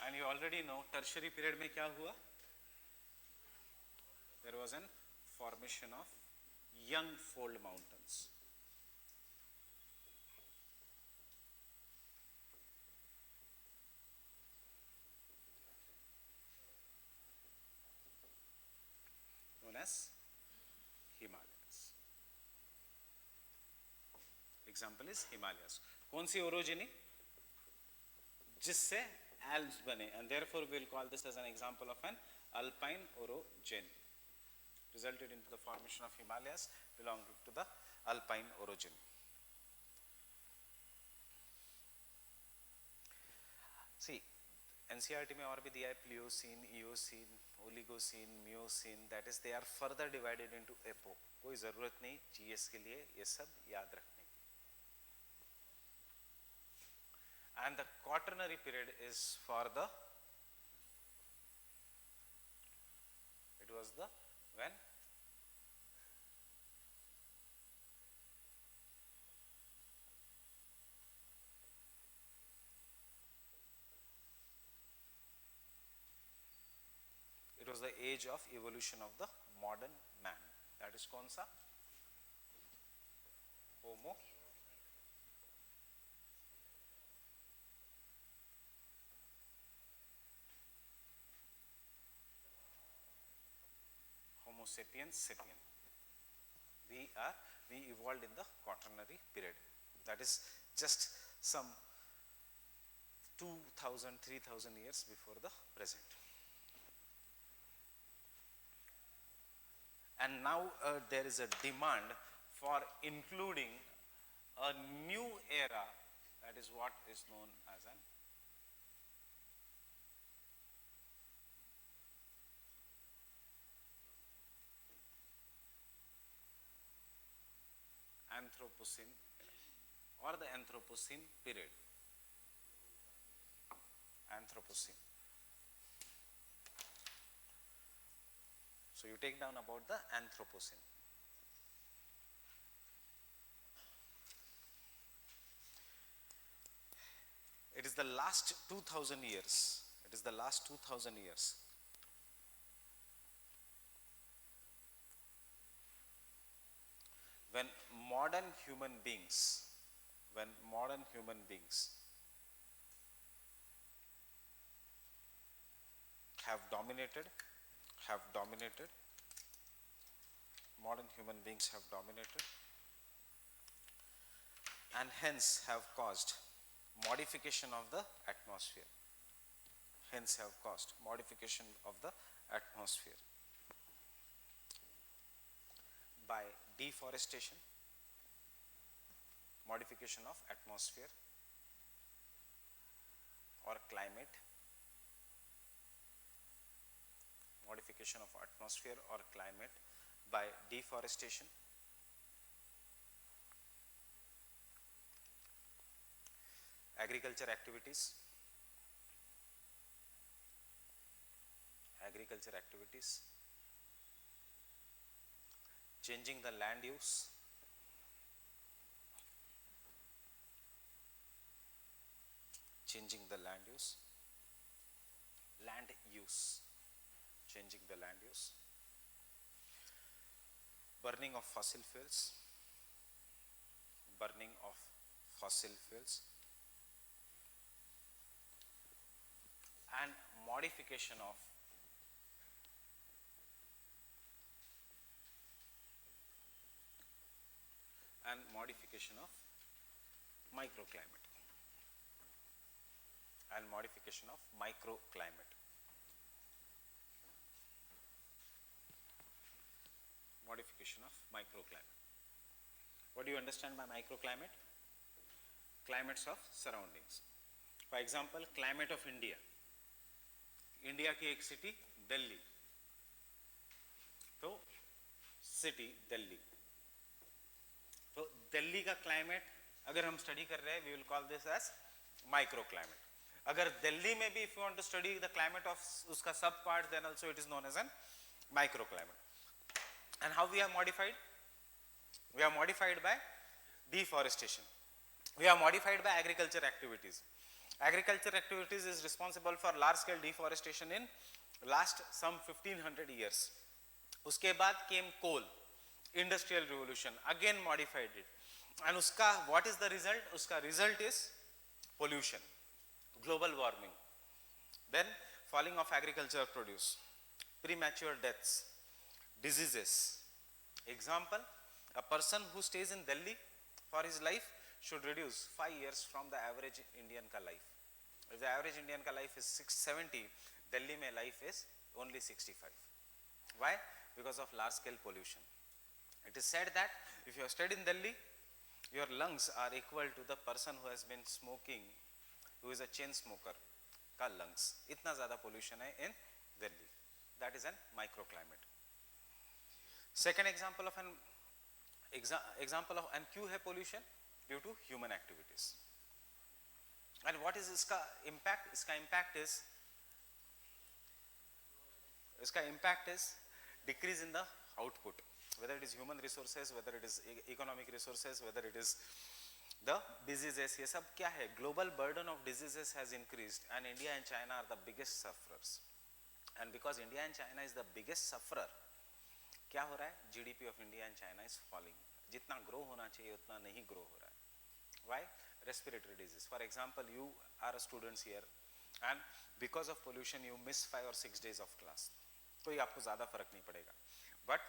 And you already know tertiary period में क्या हुआ? There was an formation of young fold mountains. Known as Himalayas. Example is Himalayas. कौन सी orogeny? जिससे Alps बने, and therefore we will call this as an example of an alpine orogeny. Resulted into the formation of Himalayas belonging to the alpine orogen. See NCERT में और भी दिया है Pliocene, Eocene, Oligocene, Miocene, that is they are further divided into epoch. कोई जरूरत नहीं GS के लिए ये सब याद रखने की। And the quaternary period is for the, it was the when it was the age of evolution of the modern man, that is कौन सा, होमो होमो sapiens sapien। we evolved in the quaternary period, that is just some 2000 3000 years before the present। And now there is a demand for including a new era, that is what is known as an Anthropocene or the Anthropocene period। Anthropocene। So you take down about the Anthropocene। It is the last 2000 years, it is the last 2000 years when modern human beings have dominated, modern human beings have dominated and hence have caused modification of the atmosphere, by deforestation, modification of atmosphere or climate, by deforestation, agriculture activities, changing the land use, changing the land use, burning of fossil fuels, and modification of microclimate, What do you understand by microclimate? Climates of surroundings. For example, climate of India, India की एक city Delhi, तो city Delhi, तो दिल्ली का climate अगर हम study कर रहे हैं, we will call this as micro climate. अगर दिल्ली में भी if you want to study the climate of उसका सब part, then also it is known as an micro climate. And how we are modified? We are modified by deforestation, we are modified by agriculture activities. Agriculture activities is responsible for large scale deforestation in last some 1500 years. उसके बाद came coal, industrial revolution, again modified it, and उसका what is the result? उसका result is pollution, global warming, then falling of agriculture produce, premature deaths, diseases. Example, a person who stays in Delhi for his life should reduce 5 years from the average Indian ka life. If the average Indian ka life is 670, Delhi mein life is only 65. Why? Because of large scale pollution. It is said that if you are stayed in Delhi, your lungs are equal to the person who has been smoking, who is a chain smoker का lungs. इतना ज़्यादा pollution है in Delhi. That is an microclimate. Second example of an क्यों है pollution? Due to human activities. And what is इसका impact? इसका impact is decrease in the output, whether it is human resources, whether it is economic resources, whether it is the diseases. ये सब क्या है? Global burden of diseases has increased, and India and China are the biggest sufferers. And because India and China is the biggest sufferer, क्या हो रहा है? GDP of India and China is falling. जितना grow होना चाहिए उतना नहीं grow हो रहा है. Why? Respiratory disease. For example, you are a students here, and because of pollution you miss 5 or 6 days of class. कोई आपको ज़्यादा फर्क नहीं पड़ेगा. But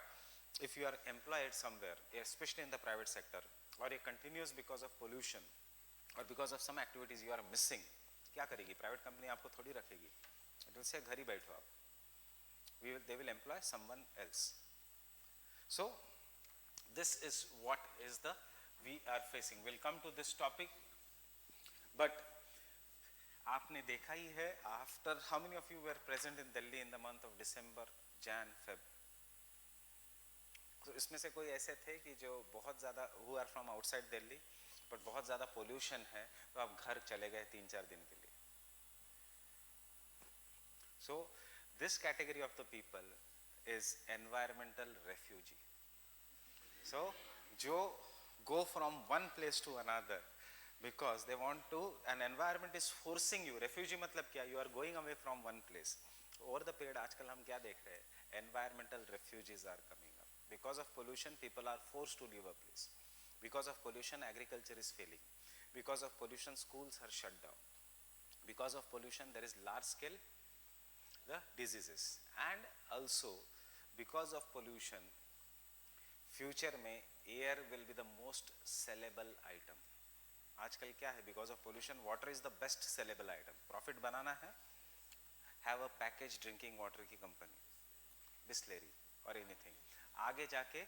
if you are employed somewhere, especially in the private sector, or it continues because of pollution or because of some activities you are missing, क्या करेगी? Private company आपको थोड़ी रखेगी. It will say घर ही बैठो आप. They will employ someone else. So this is what is the we are facing. We'll come to this topic, but आपने देखा ही है, after how many of you were present in Delhi in the month of December, Jan, Feb? तो इसमें से कोई ऐसे थे कि जो बहुत ज़्यादा who are from outside Delhi, but बहुत ज़्यादा pollution है तो आप घर चले गए 3-4 दिन के लिए. So this category of the people is environmental refugee. So जो go from one place to another because they want to, an environment is forcing you. Refugee मतलब क्या? You are going away from one place. Over the period आजकल हम क्या देख रहे हैं? Environmental refugees are coming up. Because of pollution, people are forced to leave a place. Because of pollution, agriculture is failing. Because of pollution, schools are shut down. Because of pollution, there is large scale the diseases. And also, because of pollution, future में air will be the most sellable item. आजकल क्या है? Because of pollution, water is the best sellable item. Profit बनाना है, have a packaged drinking water की company, Bisleri or anything. आगे जाके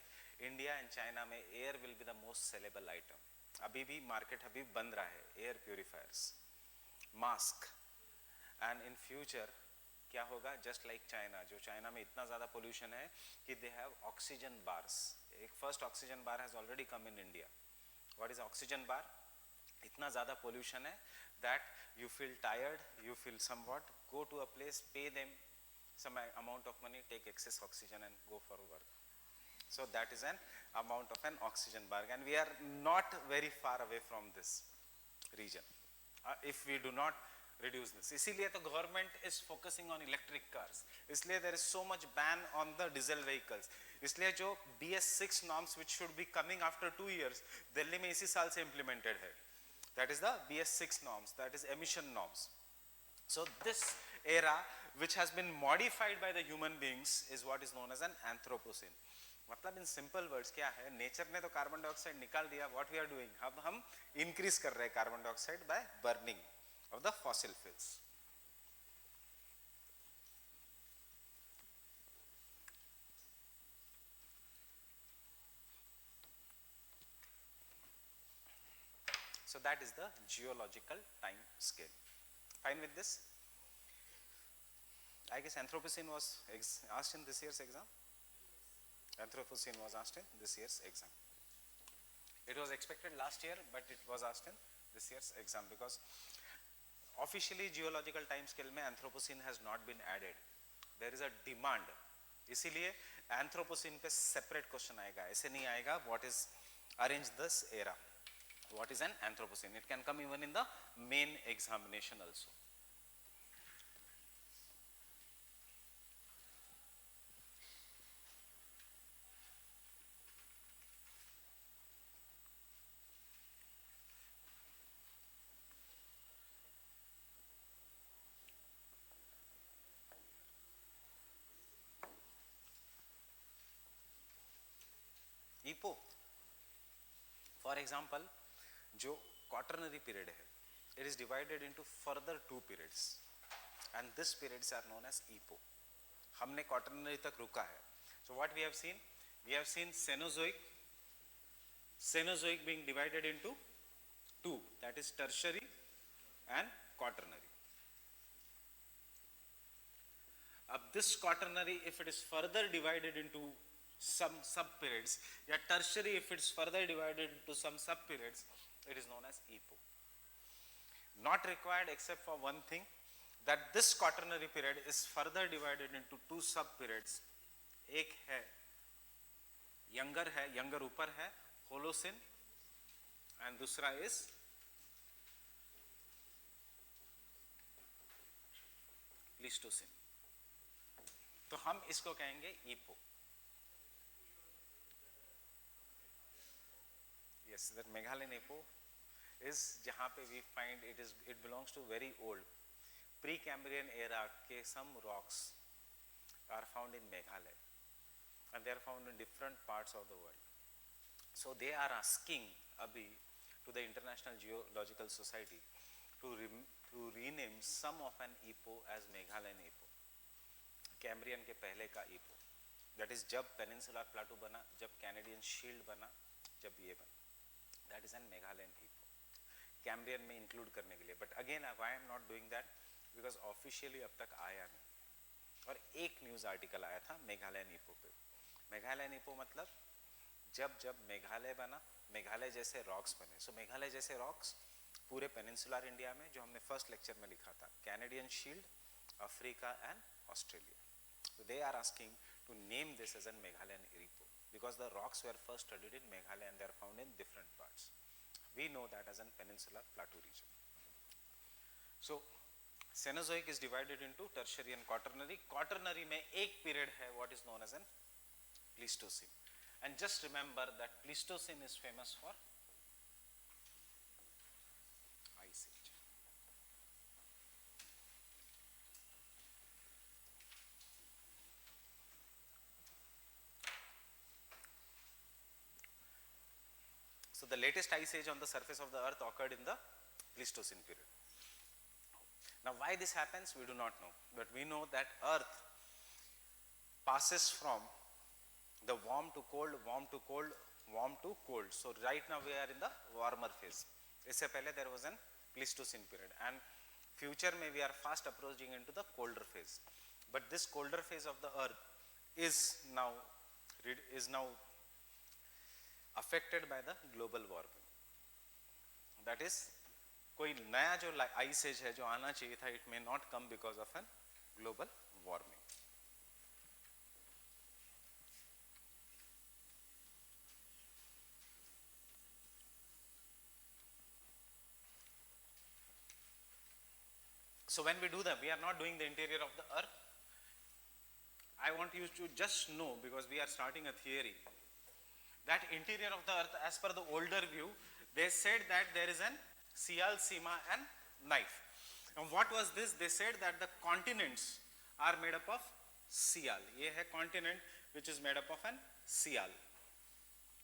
India and China में air will be the most sellable item. अभी भी market अभी बन रहा है, air purifiers, mask, and in future क्या होगा? Just like China, जो China में इतना ज़्यादा pollution है कि they have oxygen bars. एक first oxygen bar has already come in India. What is oxygen bar? इतना ज़्यादा pollution है that you feel tired, you feel somewhat, go to a place, pay them some amount of money, take excess oxygen and go for work. So that is an amount of an oxygen bar, and we are not very far away from this region if we do not reduce this. इसीलिए तो government is focusing on electric cars. इसलिए there is so much ban on the diesel vehicles. इसलिए जो BS6 norms which should be coming after 2 years, Delhi में इसी साल से implemented है. That is the BS6 norms, that is emission norms. So this era which has been modified by the human beings is what is known as an Anthropocene. मतलब in simple words क्या है? Nature ने तो carbon dioxide निकाल दिया. What we are doing? अब हम increase कर रहे हैं carbon dioxide by burning of the fossil fuels. So that is the geological time scale. Fine with this? I guess Anthropocene was asked in this year's exam. Anthropocene was asked in this year's exam. It was expected last year, but it was asked in this year's exam because officially geological time scale में Anthropocene has not been added. There is a demand. इसीलिए Anthropocene पे separate question आएगा. ऐसे नहीं आएगा what is arrange this era. What is an Anthropocene? It can come even in the main examination also. EPO, for example, जो quaternary period है, it is divided into further 2 periods, and these periods are known as EPO. हमने quaternary तक रुका है. So what we have seen? We have seen Cenozoic, Cenozoic being divided into two, that is tertiary and quaternary. This quaternary, if it is further divided into some sub-periods, yeah, tertiary, if it's further divided into some sub-periods, it is known as epoch. Not required except for one thing, that this quaternary period is further divided into two sub-periods. एक है younger ऊपर है Holocene, and दूसरा is Pleistocene. तो हम इसको कहेंगे epoch. Yes, that Meghalayan epoch is जहाँ पे we find it belongs to very old Precambrian era के some rocks are found in Meghalaya, and they are found in different parts of the world. So they are asking abhi to the International Geological Society to rename some of an epoch as Meghalayan epoch, Cambrian के पहले का epoch, that is जब Peninsular Plateau बना, जब Canadian Shield बना, जब ये बना, that is an Meghalayan epoch, Cambrian में include करने के लिए. But again, why I am not doing that? Because officially अब तक आया नहीं. और एक न्यूज़ आर्टिकल आया था मेघालयन epoch पे. मेघालयन epoch मतलब जब मेघालय बना, मेघालय जैसे रॉक्स बने. सो मेघालय जैसे रॉक्स पूरे पेनिनसुलर इंडिया में, जो हमने फर्स्ट लेक्चर में लिखा था, Canadian shield, Africa and Australia. So they are asking to name this as a Meghalayan epoch because the rocks were first studied in Meghalaya and they are found in different parts. We know that as a peninsular plateau region. So Cenozoic is divided into tertiary and quaternary. Quaternary में एक period है what is known as an Pleistocene. And just remember that Pleistocene is famous for ice age. So the latest ice age on the surface of the earth occurred in the Pleistocene period. Now why this happens, we do not know, but we know that earth passes from the warm to cold, warm to cold, warm to cold. So right now we are in the warmer phase. इससे पहले there was an Pleistocene period, and future में we are fast approaching into the colder phase. But this colder phase of the earth is now affected by the global warming. That is, कोई नया जो ice age है जो आना चाहिए था, it may not come because of an global warming. So when we do that, we are not doing the interior of the earth. I want you to just know, because we are starting a theory, that interior of the earth, as per the older view, they said that there is an Sial, Sima and knife. And what was this? They said that the continents are made up of Sial. ये है continent which is made up of an Sial.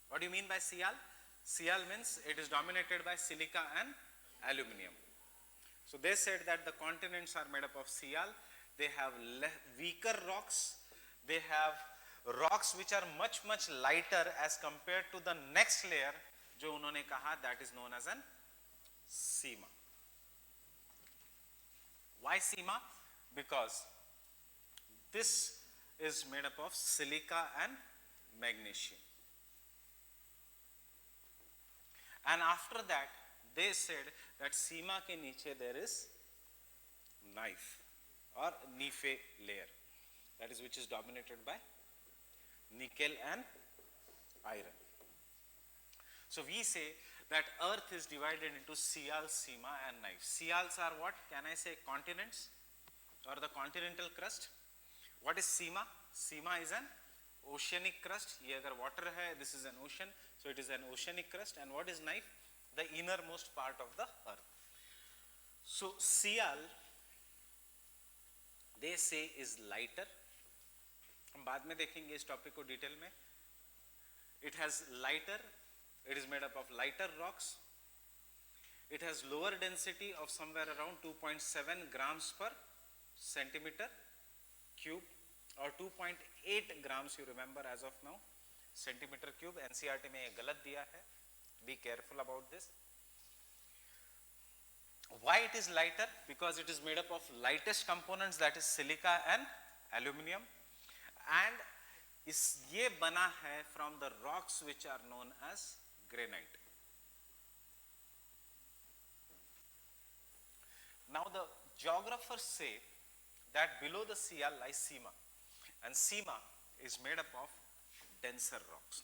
What do you mean by Sial? Sial means it is dominated by silica and aluminium. So they said that the continents are made up of Sial. They have weaker rocks. They have rocks which are much lighter as compared to the next layer, जो उन्होंने कहा, that is known as an Sima. Why Sima? Because this is made up of silica and magnesium. And after that, they said that Sima के नीचे there is knife or Nife layer, that is which is dominated by nickel and iron. So we say that earth is divided into Sial, Sima and knife. Sials are what? Can I say continents or the continental crust? What is Sima? Sima is an oceanic crust. ये अगर water है, this is an ocean, so it is an oceanic crust. And what is knife? The innermost part of the earth. So Sial, they say, is lighter. हम बाद में देखेंगे इस topic को detail में. It has lighter, it is made up of lighter rocks. It has lower density of somewhere around 2.7 grams per centimeter cube, or 2.8 grams, you remember as of now, centimeter cube. NCERT में ये गलत दिया है, Be careful about this. Why it is lighter? Because it is made up of lightest components, that is silica and aluminum, and ये बना है from the rocks which are known as granite. Now the geographers say that below the Sial lies Sima, and Sima is made up of denser rocks.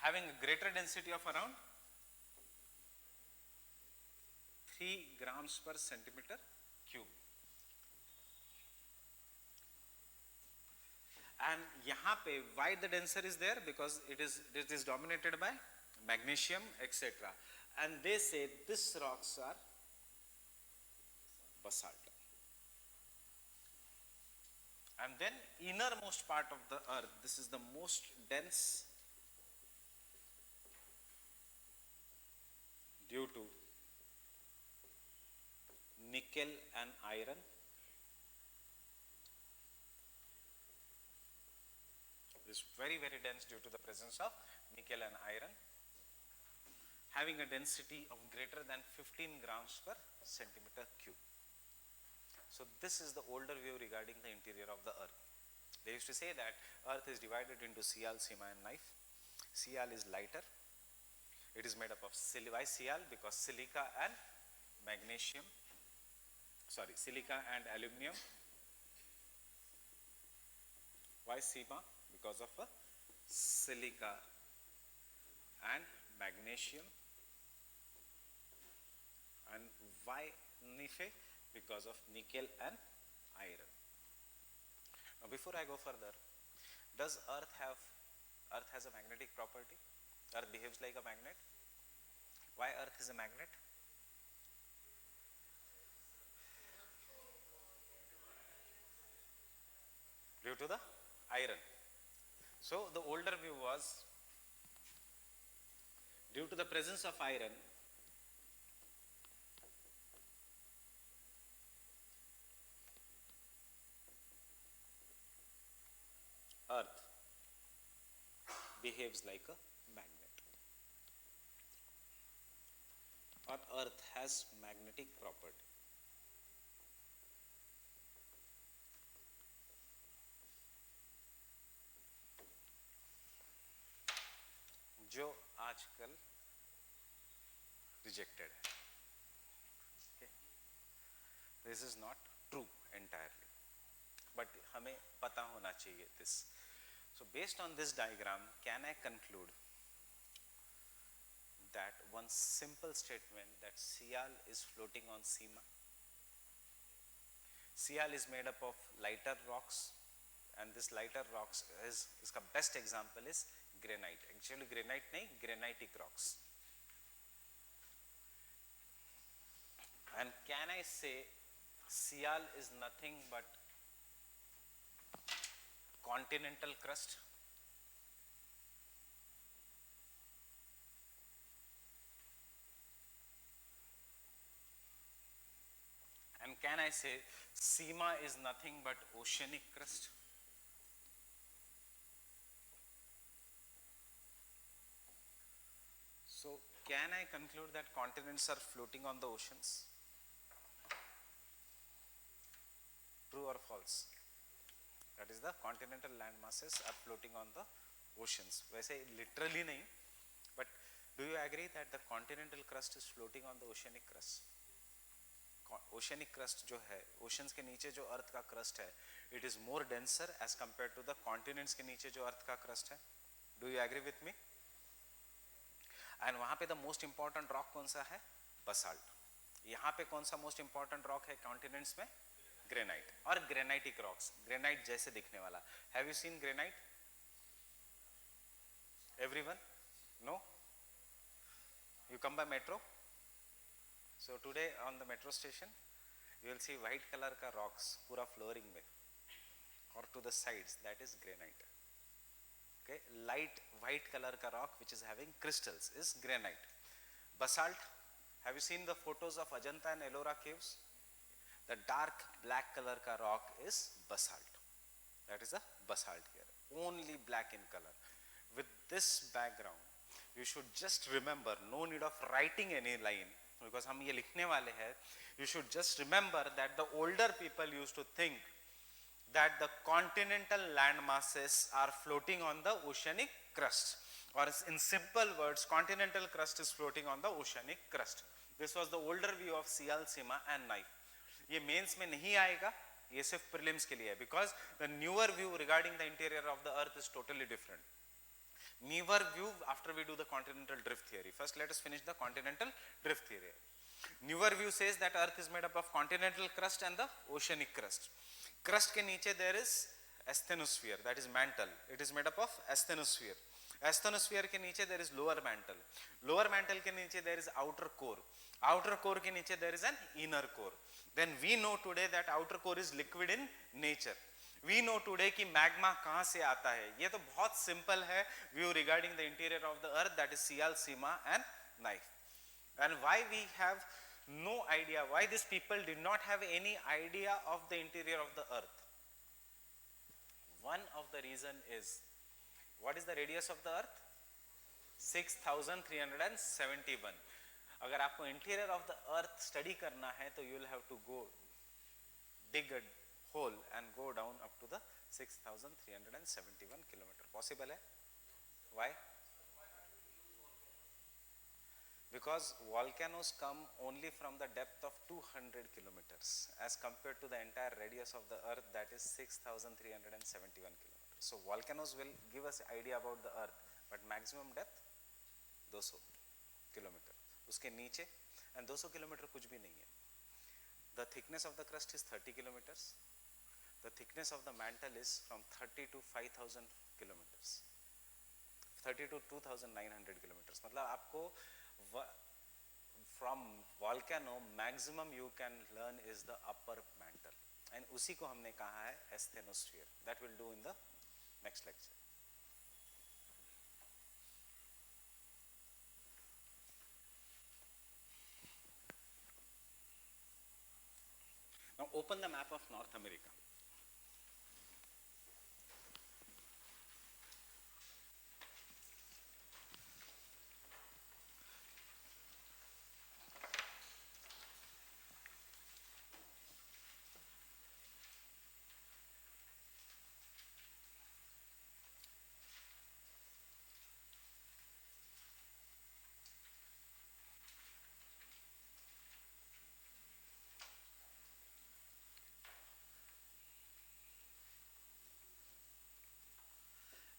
Having a greater density of around 3 grams per centimeter cube. And यहाँ पे why the denser is there? Because it is dominated by magnesium, etc. And they say these rocks are basalt. And then innermost part of the earth, this is the most dense due to nickel and iron. It is very, very dense due to the presence of nickel and iron, having a density of greater than 15 grams per centimeter cube. So this is the older view regarding the interior of the earth. They used to say that earth is divided into Sial, Sima and Knife. Sial is lighter. It is made up of why Sial? Because silica and silica and aluminum. Why Sima? Because of a silica and magnesium. And why Nife? Because of nickel and iron. Now before I go further, does Earth has a magnetic property? Earth behaves like a magnet. Why Earth is a magnet? Due to the iron. So the older view was due to the presence of iron, Earth behaves like a magnet, or Earth has magnetic property. जो आजकल rejected है. Okay. This is not true entirely, but हमें पता होना चाहिए this. So based on this diagram, can I conclude that one simple statement that Sial is floating on Sima? Sial is made up of lighter rocks, and this lighter rocks is इसका best example is granite. Actually granite नहीं, granitic rocks. And can I say Sial is nothing but continental crust? And can I say Sima is nothing but oceanic crust? So can I conclude that continents are floating on the oceans? True or false? That is, the continental land masses are floating on the oceans. वैसे literally नहीं, but do you agree that the continental crust is floating on the oceanic crust? Oceanic crust जो है, oceans के नीचे जो अर्थ का crust है, it is more denser as compared to the continents के नीचे जो अर्थ का crust है. Do you agree with me? And वहाँ पे the most important rock कौन सा है? Basalt. यहाँ पे कौन सा most important rock है continents में? Granite और granitic rocks. Granite जैसे दिखने वाला. Have you seen granite? Everyone? No? You come by metro? So today on the metro station, you will see white color का rocks पूरा flooring में, or to the sides, that is granite. Okay, light white color का rock which is having crystals is granite. Basalt, have you seen the photos of Ajanta and Ellora caves? The dark black color का rock is basalt. That is a basalt here, only black in color. With this background, you should just remember, no need of writing any line, because हम ये लिखने वाले हैं. You should just remember that the older people used to think that the continental land masses are floating on the oceanic crust, or in simple words, continental crust is floating on the oceanic crust. This was the older view of Sial, Sima and knife. ये mains में नहीं आएगा, ये सिर्फ prelims के लिए है, because the newer view regarding the interior of the earth is totally different. Newer view after we do the continental drift theory. First let us finish the continental drift theory. Newer view says that earth is made up of continental crust and the oceanic crust. Crust के नीचे there is asthenosphere, that is mantle. It is made up of asthenosphere. Asthenosphere के नीचे there is lower mantle. Lower mantle के नीचे there is outer core. Outer core के नीचे there is an inner core. Then we know today that outer core is liquid in nature. We know today कि magma कहाँ से आता है. ये तो बहुत simple है view regarding the interior of the earth, that is Sial, Sima and knife. And why we have no idea, why these people did not have any idea of the interior of the earth? One of the reason is, what is the radius of the earth? 6371. अगर आपको interior of the earth study करना है तो you will have to go dig a hole and go down up to the 6371 kilometer. Possible है? Why? Because volcanoes come only from the depth of 200 kilometers as compared to the entire radius of the earth, that is 6371 kilometers. So volcanoes will give us idea about the earth, but maximum depth 200 kilometer. उसके नीचे and 200 kilometer कुछ भी नहीं है. The thickness of the crust is 30 kilometers. The thickness of the mantle is from 30 to 5000 kilometers. 30 to 2900 kilometers. मतलब आपको from volcano maximum you can learn is the upper mantle, and उसी को हमने कहा है asthenosphere. That we'll do in the next lecture. Now open the map of North America.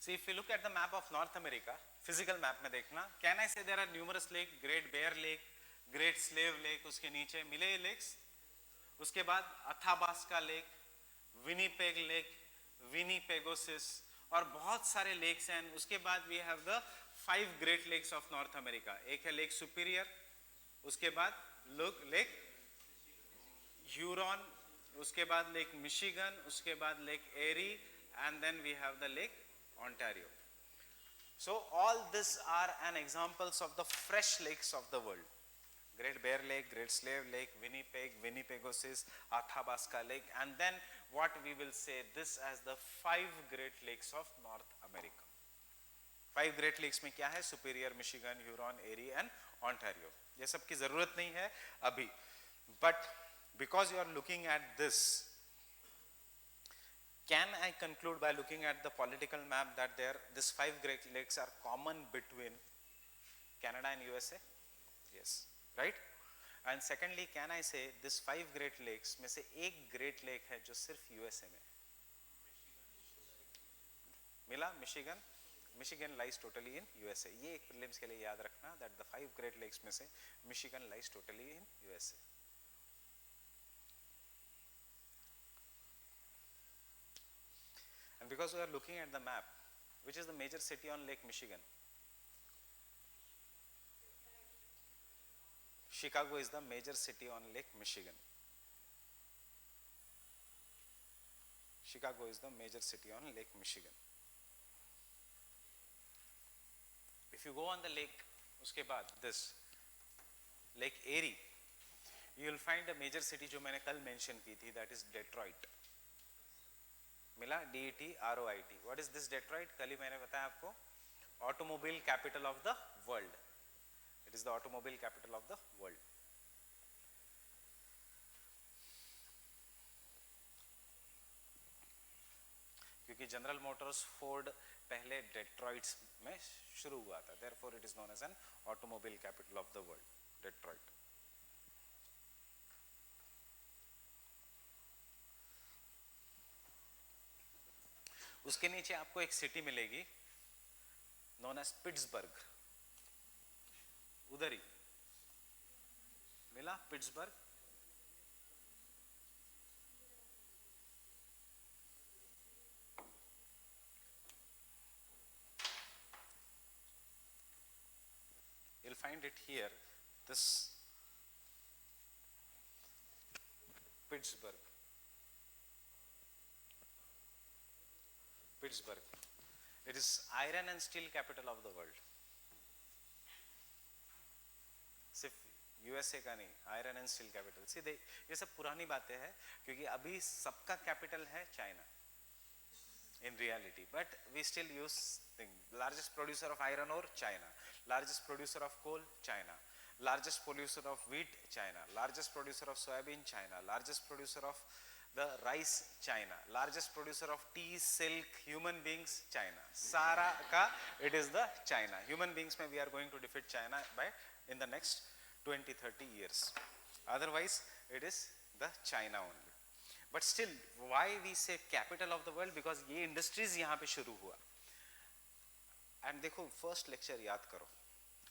See, if you look at the map of North America, physical map में देखना, can I say there are numerous lake, Great Bear Lake, Great Slave Lake, उसके नीचे मिले lakes, उसके बाद Athabasca lake, Winnipeg lake, विनीपेगोसिस और बहुत सारे lakes हैं. उसके बाद we have the 5 Great Lakes of North America. एक है Lake Superior, उसके बाद Lake Huron, उसके बाद Lake Michigan, उसके बाद Lake Erie, and then we have the Lake Ontario. So all these are an examples of the fresh lakes of the world. Great Bear Lake, Great Slave Lake, Winnipeg, Winnipegosis, Athabasca Lake, and then what we will say this as the 5 Great Lakes of North America. 5 Great Lakes में क्या है? Superior, Michigan, Huron, Erie and Ontario. ये सब की जरूरत नहीं है अभी. But because you are looking at this, can I conclude by looking at the political map that these 5 Great Lakes are common between Canada and USA? Yes, right? And secondly, can I say this 5 Great Lakes में से एक Great Lake है जो सिर्फ USA में मिला? Michigan. Michigan lies totally in USA. ये एक prelims के लिए याद रखना that the 5 Great Lakes में से Michigan lies totally in USA. And because we are looking at the map, which is the major city on Lake Michigan? Chicago is the major city on Lake Michigan. Chicago is the major city on Lake Michigan. If you go on the lake, उसके बाद this Lake Erie, you will find a major city जो मैंने कल mention की थी, that is Detroit. मिला, DETROIT. What is this Detroit? कल ही मैंने बताया आपको, automobile capital of the world. It is the automobile capital of the world. क्योंकि जनरल मोटर्स, फोर्ड पहले डेट्रॉइट में शुरू हुआ था, therefore it is known as an automobile capital of the world, Detroit. उसके नीचे आपको एक सिटी मिलेगी नोन एज पिट्सबर्ग. उधर ही मिला Pittsburgh. You'll find it here, this Pittsburgh. Pittsburgh. It is iron and steel capital of the world. सिर्फ USA का नहीं, आयरन एंड स्टील कैपिटल. सीधे ये सब पुरानी बातें हैं, क्योंकि अभी सबका कैपिटल है China in reality, but we still use thing. Largest producer of iron ore, China. Largest producer of coal, China. Largest producer of wheat, China. Largest producer of soybean, China. Largest producer of the rice, China. Largest producer of tea, silk, human beings, China. Sara ka it is the China. Human beings mein we are going to defeat China by in the next 20-30 years. Otherwise it is the China only. But still, why we say capital of the world? Because ये industries यहाँ पे शुरू हुआ. And देखो first lecture याद करो.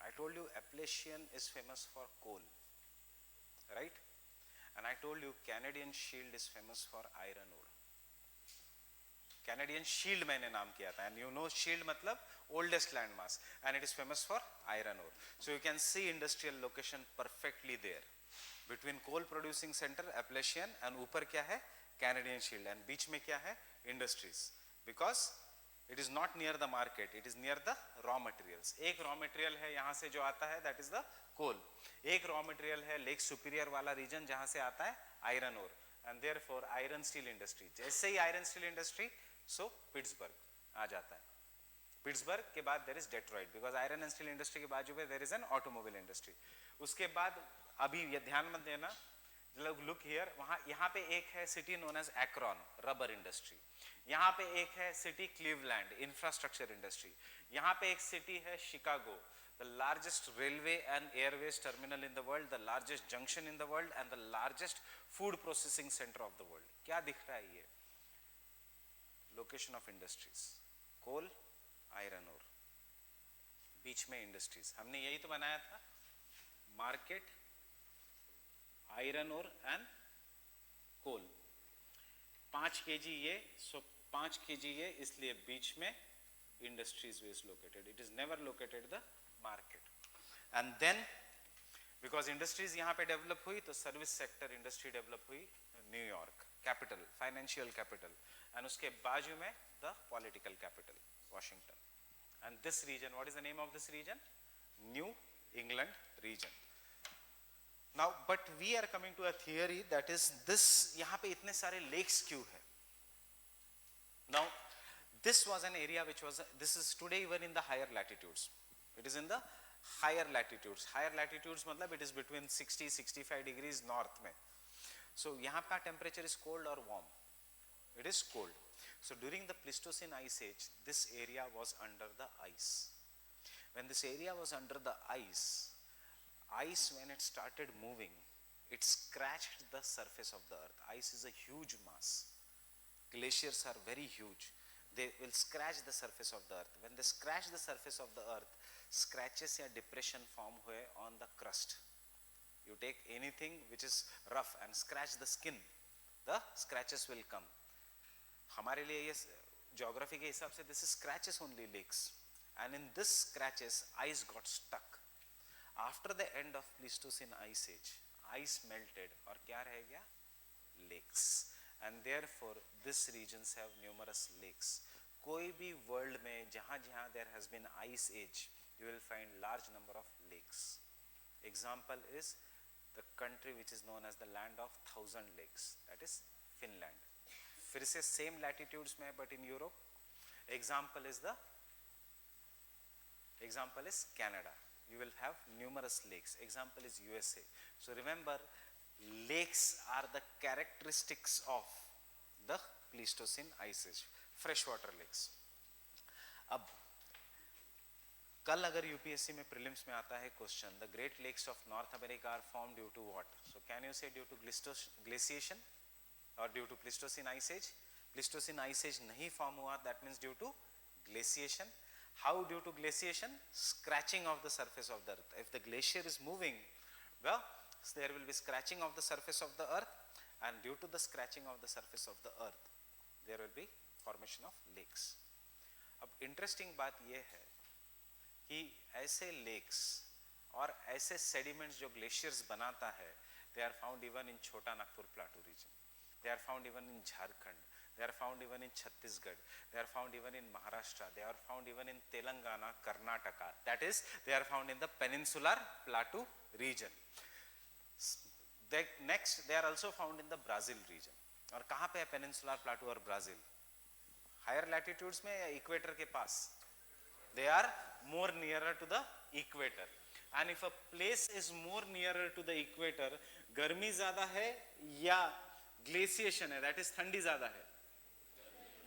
I told you Appalachian is famous for coal, right? And I told you Canadian Shield is famous for iron ore. Canadian Shield मैंने नाम किया था. And you know Shield मतलब oldest landmass, and it is famous for iron ore. So you can see industrial location perfectly there. Between coal producing center Appalachian and ऊपर क्या है Canadian Shield, and बीच में क्या है industries. Because it is not near the market, it is near the raw materials. एक raw material है यहाँ से जो आता है, that is the coal. एक raw material है Lake Superior वाला region जहाँ से आता है iron ore, and therefore iron steel industry. जैसे ही iron steel industry, so Pittsburgh आ जाता है. Pittsburgh के बाद there is Detroit, because iron and steel industry के बाजू में there is an automobile industry. उसके बाद अभी ये ध्यान मत देना, look here, वहाँ यहाँ पे एक है city known as Akron, rubber industry. यहाँ पे एक है city Cleveland, infrastructure industry. यहाँ पे एक city है Chicago, the largest railway and airways terminal in the world, the largest junction in the world, and the largest food processing center of the world. क्या दिख रहा है ये? Location of industries, coal, iron ore, बीच में industries. हमने यही तो बनाया था, market, iron ore and coal. 5 kg ये, so 5 kg ये, इसलिए बीच में industries is located. It is never located the market. And then because industries यहाँ पे develop हुई, तो service sector industry develop हुई New York, capital, financial capital, and उसके बाजू में the political capital, Washington. And this region, what is the name of this region? New England region. Now, but we are coming to a theory that is this, यहाँ पे इतने सारे lakes क्यों है? Now, this was an area which was, this is today even in the higher latitudes. It is in the higher latitudes. Higher latitudes मतलब it is between 60-65 degrees north में. So यहाँ का temperature is cold or warm? It is cold. So during the Pleistocene ice age, this area was under the ice. When this area was under the ice when it started moving, it scratched the surface of the earth. Ice is a huge mass. Glaciers are very huge. They will scratch the surface of the earth. When they scratch the surface of the earth, scratches या depression form हुए on the crust. You take anything which is rough and scratch the skin, the scratches will come. हमारे लिए ये geography के हिसाब से this is scratches only lakes, and in this scratches ice got stuck. After the end of Pleistocene ice age, ice melted और क्या रह गया? Lakes. And therefore these regions have numerous lakes. कोई भी world में जहाँ जहाँ there has been ice age, you will find large number of lakes. Example is the country which is known as the land of 1,000 lakes, that is Finland. फिर से same latitudes में but in Europe. Example is Canada. You will have numerous lakes. Example is USA. So remember, lakes are the characteristics of the Pleistocene ice age, freshwater lakes. अब कल अगर UPSC में prelims में आता है question, the Great Lakes of North America are form due to what? So can you say due to glaciation और due to Pleistocene ice age? Pleistocene ice age नहीं form हुआ, that means due to glaciation. How due to glaciation? Scratching of the surface of the earth. If the glacier is moving, well, there will be scratching of the surface of the earth, and due to the scratching of the surface of the earth, there will be formation of lakes. अब interesting बात ये है कि ऐसे lakes और ऐसे sediments जो glaciers बनाता है, they are found even in छोटा Nagpur plateau region. They are found even in Jharkhand. They are found even in Chhattisgarh. They are found even in Maharashtra. They are found even in Telangana, Karnataka. That is, they are found in the peninsular plateau region. Next, they are also found in the Brazil region. और कहाँ पे है peninsular plateau और Brazil? Higher latitudes में या equator के पास? They are more nearer to the equator. And if a place is more nearer to the equator, गर्मी ज़्यादा है या glaciation है, that is ठंडी ज़्यादा है?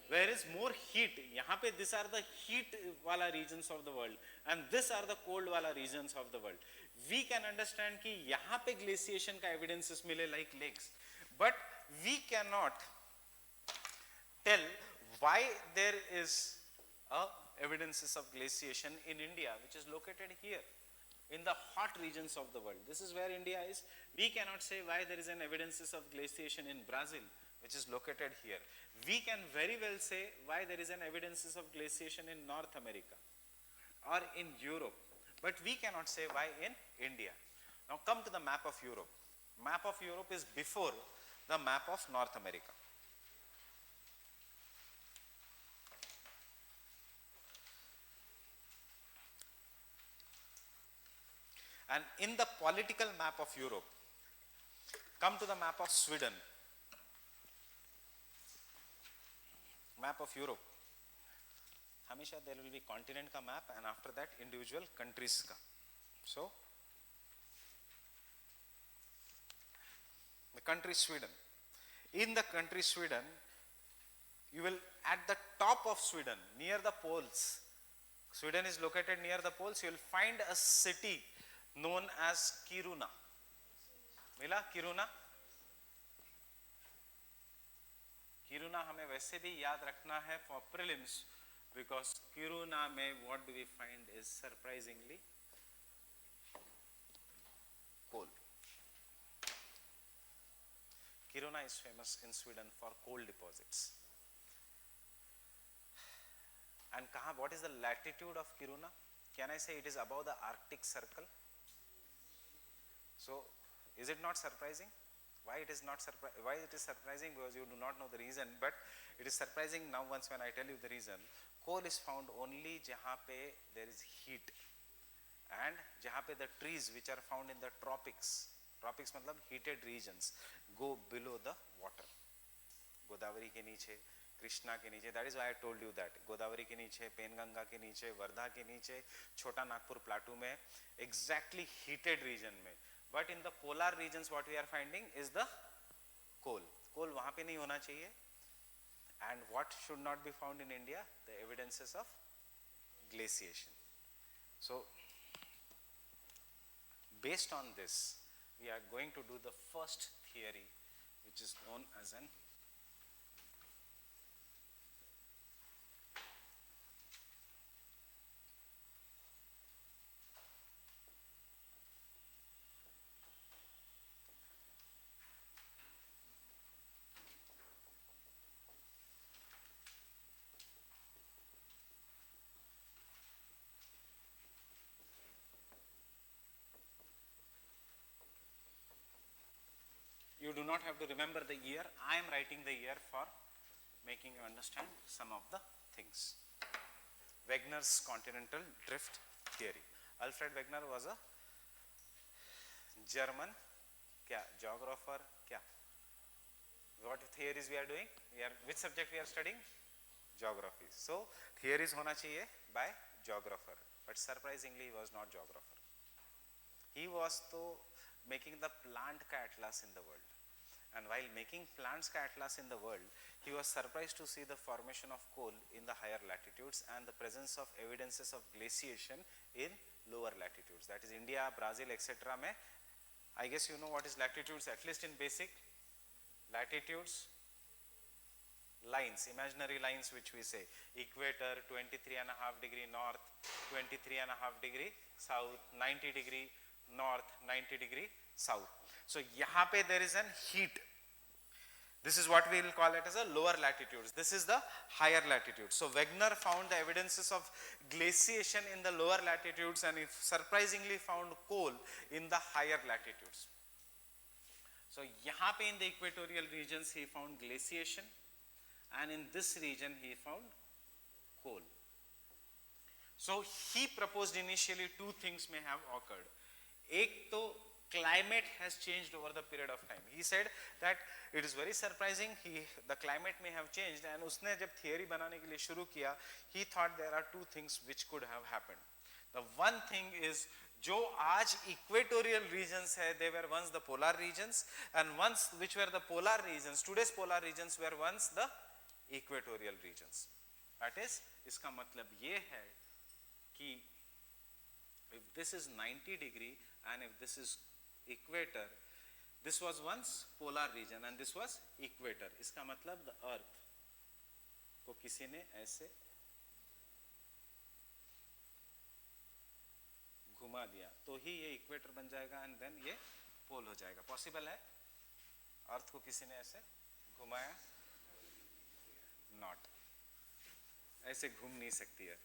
Where is more heat? यहाँ पे these are the heat वाला regions of the world and these are the cold वाला regions of the world. We can understand कि यहाँ पे glaciation का evidences मिले like lakes, but we cannot tell why there is evidences of glaciation in India, which is located here in the hot regions of the world. This is where India is. We cannot say why there is an evidences of glaciation in Brazil, which is located here. We can very well say why there is an evidences of glaciation in North America or in Europe, but we cannot say why in India. Now come to the map of Europe. Map of Europe is before the map of North America. And in the political map of Europe, come to the map of Sweden. Map of Europe. हमेशा there will be continent का map and after that individual countries का. So the country Sweden. In the country Sweden, you will at the top of Sweden, near the poles. Sweden is located near the poles. You will find a city known as Kiruna. मिला Kiruna? Kiruna हमें वैसे भी याद रखना है for prelims because Kiruna में what do we find is surprisingly coal. Kiruna is famous in Sweden for coal deposits. And कहाँ? What is the latitude of Kiruna? Can I say it is above the Arctic Circle? So, is it not surprising? Why it is not surprising? Why it is surprising? Because you do not know the reason. But it is surprising now once when I tell you the reason. Coal is found only जहाँ पे there is heat, and जहाँ पे the trees which are found in the tropics. Tropics मतलब heated regions go below the water. Godavari के नीचे, कृष्णा के नीचे. That is why I told you that. Godavari के नीचे, पेनगंगा के नीचे, वर्धा के नीचे, छोटा नागपुर प्लाटू में, exactly heated region में. But in the polar regions, what we are finding is the coal. Coal वहाँ पे नहीं होना चाहिए. And what should not be found in India? The evidences of glaciation. So, based on this, we are going to do the first theory, which is known as an you do not have to remember the year. I am writing the year for making you understand some of the things. Wegener's continental drift theory. Alfred Wegener was a German क्या geographer क्या What theories we are doing? Which subject we are studying? Geography. So theories होना चाहिए by geographer, but surprisingly he was not geographer. He was तो making the plant का atlas in the world, and while making plants का atlas in the world, he was surprised to see the formation of coal in the higher latitudes and the presence of evidences of glaciation in lower latitudes, that is India, Brazil, etc. में I guess you know what is latitudes, at least in basic. Latitudes, lines, imaginary lines which we say, equator 23.5 degree north, 23.5 degree south, 90 degree north, 90 degree south. So यहाँ पे there is an heat. This is what we will call it as a lower latitudes. This is the higher latitudes. So Wegener found the evidences of glaciation in the lower latitudes, and he surprisingly found coal in the higher latitudes. So यहाँ पे in the equatorial regions he found glaciation, and in this region he found coal. So he proposed initially two things may have occurred. एक तो climate has changed over the period of time. He said that it is very surprising, the climate may have changed, and उसने जब theory बनाने के लिए शुरू किया, he thought there are two things which could have happened. The one thing is, जो आज equatorial regions है, they were once the polar regions, and once which were the polar regions, today's polar regions were once the equatorial regions. That is, इसका मतलब ये है कि if this is 90 degree and if this is equator, this was once polar region and this was equator. इसका मतलब the earth को किसी ने ऐसे घुमा दिया तो ही ये इक्वेटर बन जाएगा and then ये पोल हो जाएगा. पॉसिबल है? अर्थ को किसी ने ऐसे घुमाया? नॉट, ऐसे घूम नहीं सकती है.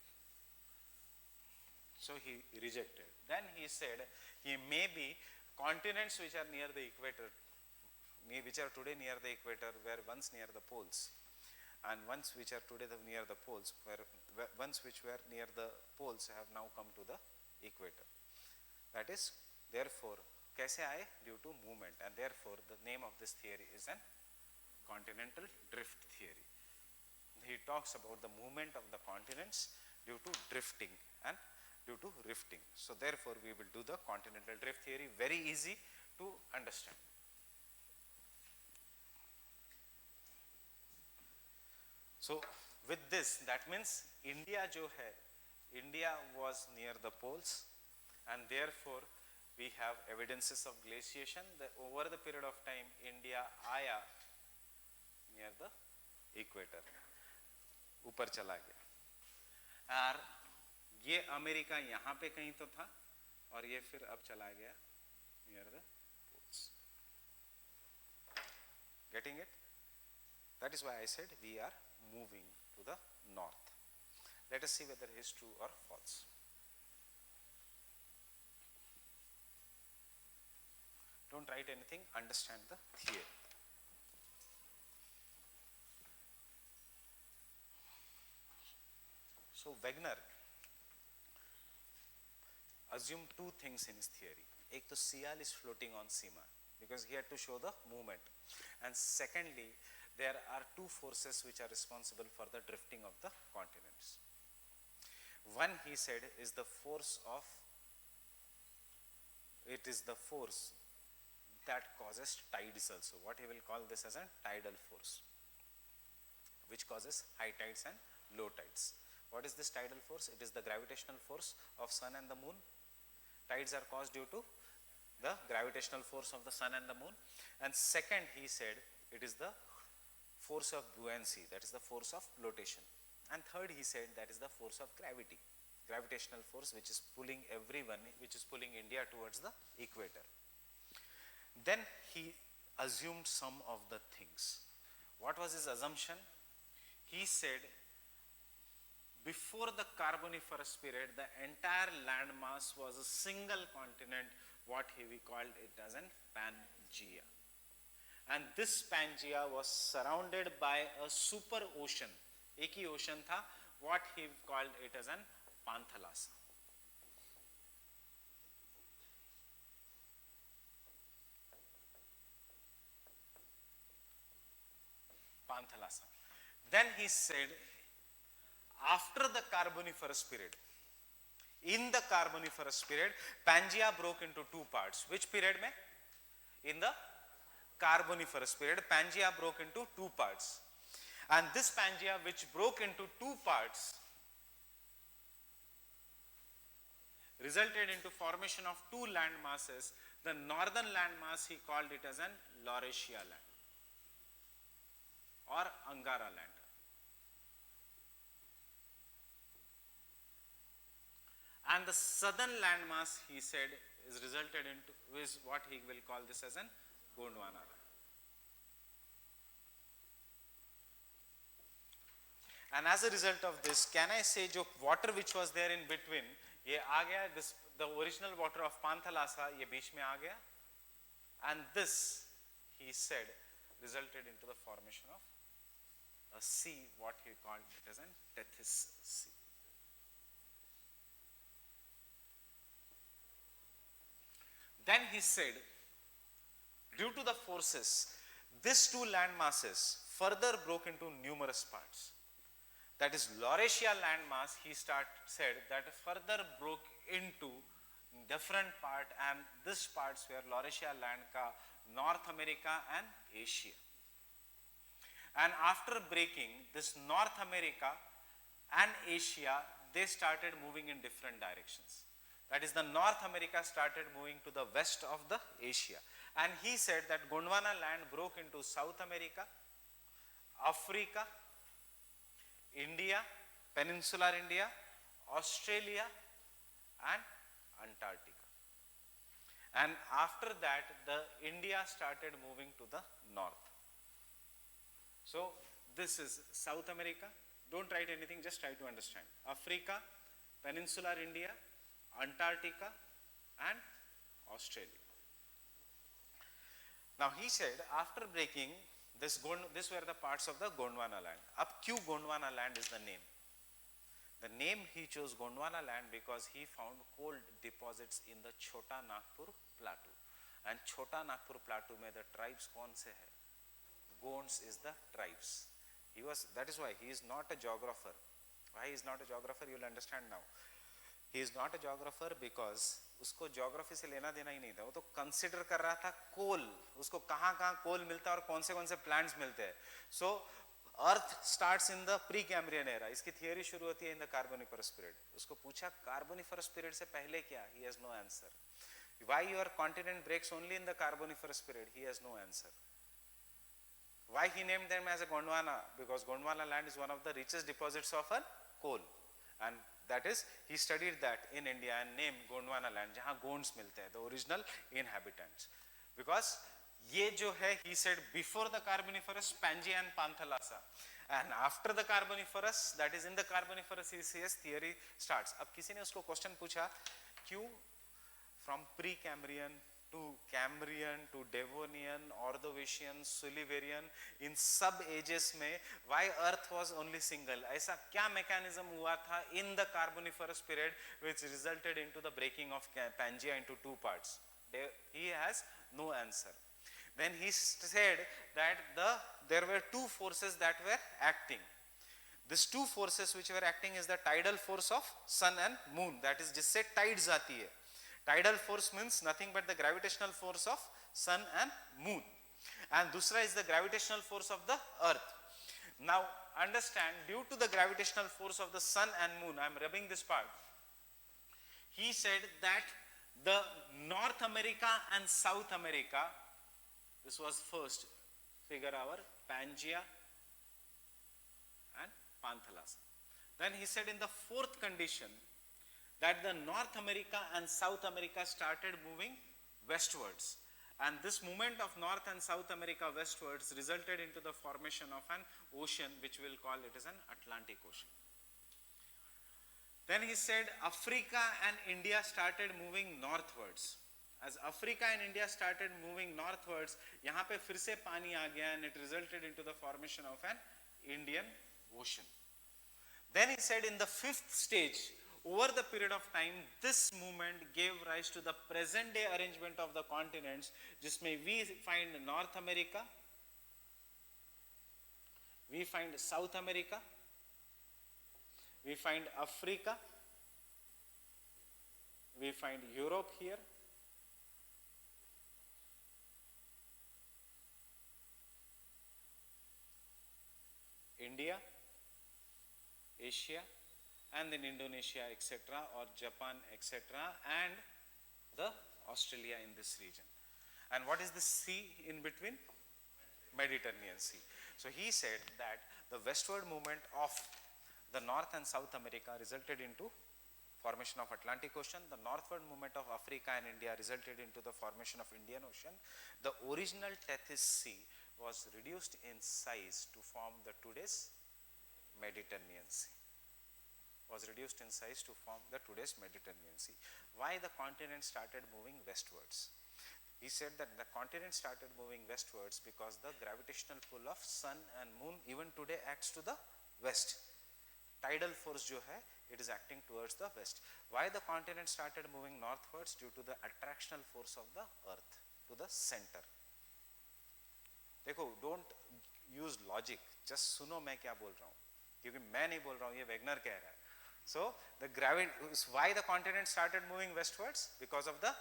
So he rejected. Then he said he may be continents which are near the equator, which are today near the equator, were once near the poles, and once which are today near the poles, once which were near the poles have now come to the equator. That is, therefore, कैसे आए? Due to movement, and therefore the name of this theory is an continental drift theory. He talks about the movement of the continents due to drifting and due to rifting. So therefore we will do the continental drift theory, very easy to understand. So with this, that means India जो है, India was near the poles, and therefore we have evidences of glaciation. Over the period of time, India आया near the equator, ऊपर चला गया, और ये America यहाँ पे कहीं तो था और ये फिर अब चला गया near the poles. Getting it? That is why I said we are moving to the north. Let us see whether it is true or false. Don't write anything, understand the theory. So Wegener assumed two things in his theory. एक तो Sial is floating on Sima because he had to show the movement, and secondly there are two forces which are responsible for the drifting of the continents. One, he said, is the force of, it is the force that causes tides also. What he will call this as a tidal force, which causes high tides and low tides. What is this tidal force? It is the gravitational force of sun and the moon. Tides are caused due to the gravitational force of the sun and the moon. And second, he said, it is the force of buoyancy, that is the force of flotation. And third, he said, that is the force of gravity, gravitational force which is pulling everyone, which is pulling India towards the equator. Then he assumed some of the things. What was his assumption? He said, before the Carboniferous period, the entire landmass was a single continent, what we called it as an Pangaea. And this Pangaea was surrounded by a super ocean. एक ही ocean था, what he called it as an Panthalassa. Panthalassa. Then he said, after the Carboniferous period, in the Carboniferous period, Pangaea broke into two parts. Which period mein? In the Carboniferous period, Pangaea broke into two parts. And this Pangaea, which broke into two parts, resulted into formation of two land masses. The northern land mass, he called it as an Laurasia land or Angara land. And the southern land mass, he said, is resulted into is what he will call this as an Gondwana land. And as a result of this, can I say जो water which was there in between, ये आ गया, this the original water of Panthalassa ये बीच में आ गया, and this, he said, resulted into the formation of a sea, what he called it as an Tethys Sea. Then he said, due to the forces, these two land masses further broke into numerous parts. That is, Laurasia land mass, he said that further broke into different part, and these parts were Laurasia land ka North America and Asia. And after breaking this North America and Asia, they started moving in different directions. That is, the North America started moving to the west of the Asia. And he said that Gondwana land broke into South America, Africa, India, Peninsular India, Australia and Antarctica. And after that, the India started moving to the north. So this is South America. Don't write anything, just try to understand. Africa, Peninsular India, Antarctica and Australia. Now he said, after breaking this were the parts of the Gondwana land. Up Q Gondwana land is the name. The name he chose Gondwana land because he found coal deposits in the Chota Nagpur plateau. And Chota Nagpur plateau mein the tribes kaun se hai? Gonds is the tribes. That is why he is not a geographer. Why he is not a geographer, you will understand now. He is not a geographer because उसको geography से लेना देना ही नहीं था. वो तो consider कर रहा था coal, उसको कहाँ कहाँ coal मिलता है और कौन से plants मिलते हैं. So Earth starts in the pre-Cambrian era. इसकी theory शुरू होती है in the Carboniferous period. उसको पूछा Carboniferous period से पहले क्या? He has no answer. Why your continent breaks only in the Carboniferous period? He has no answer. Why he named them as a Gondwana? Because Gondwana land is one of the richest deposits of a coal, and that is, he studied that in India and named Gondwana land, जहाँ Gonds मिलते हैं, the original inhabitants. Because ये जो है, he said before the Carboniferous, Pangaea and Panthalassa, and after the Carboniferous, that is in the Carboniferous, his theory starts. अब किसी ने उसको question पूछा, क्यों from pre-Cambrian to Cambrian to Devonian, Ordovician, Silurian, in sub-ages में why Earth was only single? ऐसा क्या mechanism हुआ था in the Carboniferous period which resulted into the breaking of Pangaea into two parts? He has no answer. Then he said that there were two forces that were acting. These two forces which were acting is the tidal force of sun and moon. That is, जिससे tides आती है. Tidal force means nothing but the gravitational force of sun and moon, and dusra is the gravitational force of the earth. Now understand, due to the gravitational force of the sun and moon, I am rubbing this part. He said that the North America and South America, this was first figure our Pangaea and Panthalassa. Then he said in the fourth condition that the North America and South America started moving westwards, and this movement of North and South America westwards resulted into the formation of an ocean which we will call it as an Atlantic Ocean. Then he said Africa and India started moving northwards. As Africa and India started moving northwards, यहाँ पे फिर से पानी आ गया and it resulted into the formation of an Indian Ocean. Then he said in the fifth stage, over the period of time, this movement gave rise to the present day arrangement of the continents, जिसमें we find North America, We find South America, we find Africa, we find Europe here, India, Asia, and then Indonesia, etc., or Japan, etc., and the Australia in this region. And what is the sea in between? Mediterranean Sea. So he said that the westward movement of the North and South America resulted into formation of Atlantic Ocean. The northward movement of Africa and India resulted into the formation of Indian Ocean. The original Tethys Sea was reduced in size to form the today's Mediterranean Sea. Was reduced in size to form the today's Mediterranean Sea. Why the continent started moving westwards? He said that the continent started moving westwards because the gravitational pull of sun and moon even today acts to the west. Tidal force jo hai, it is acting towards the west. Why the continent started moving northwards? Due to the attractional force of the earth to the center. देखो, don't use logic, just सुनो मैं क्या बोल रहा हूँ, क्योंकि मैं नहीं बोल रहा हूँ, ये वेगनर कह रहा है. So the gravity, why the continent started moving westwards? Because of the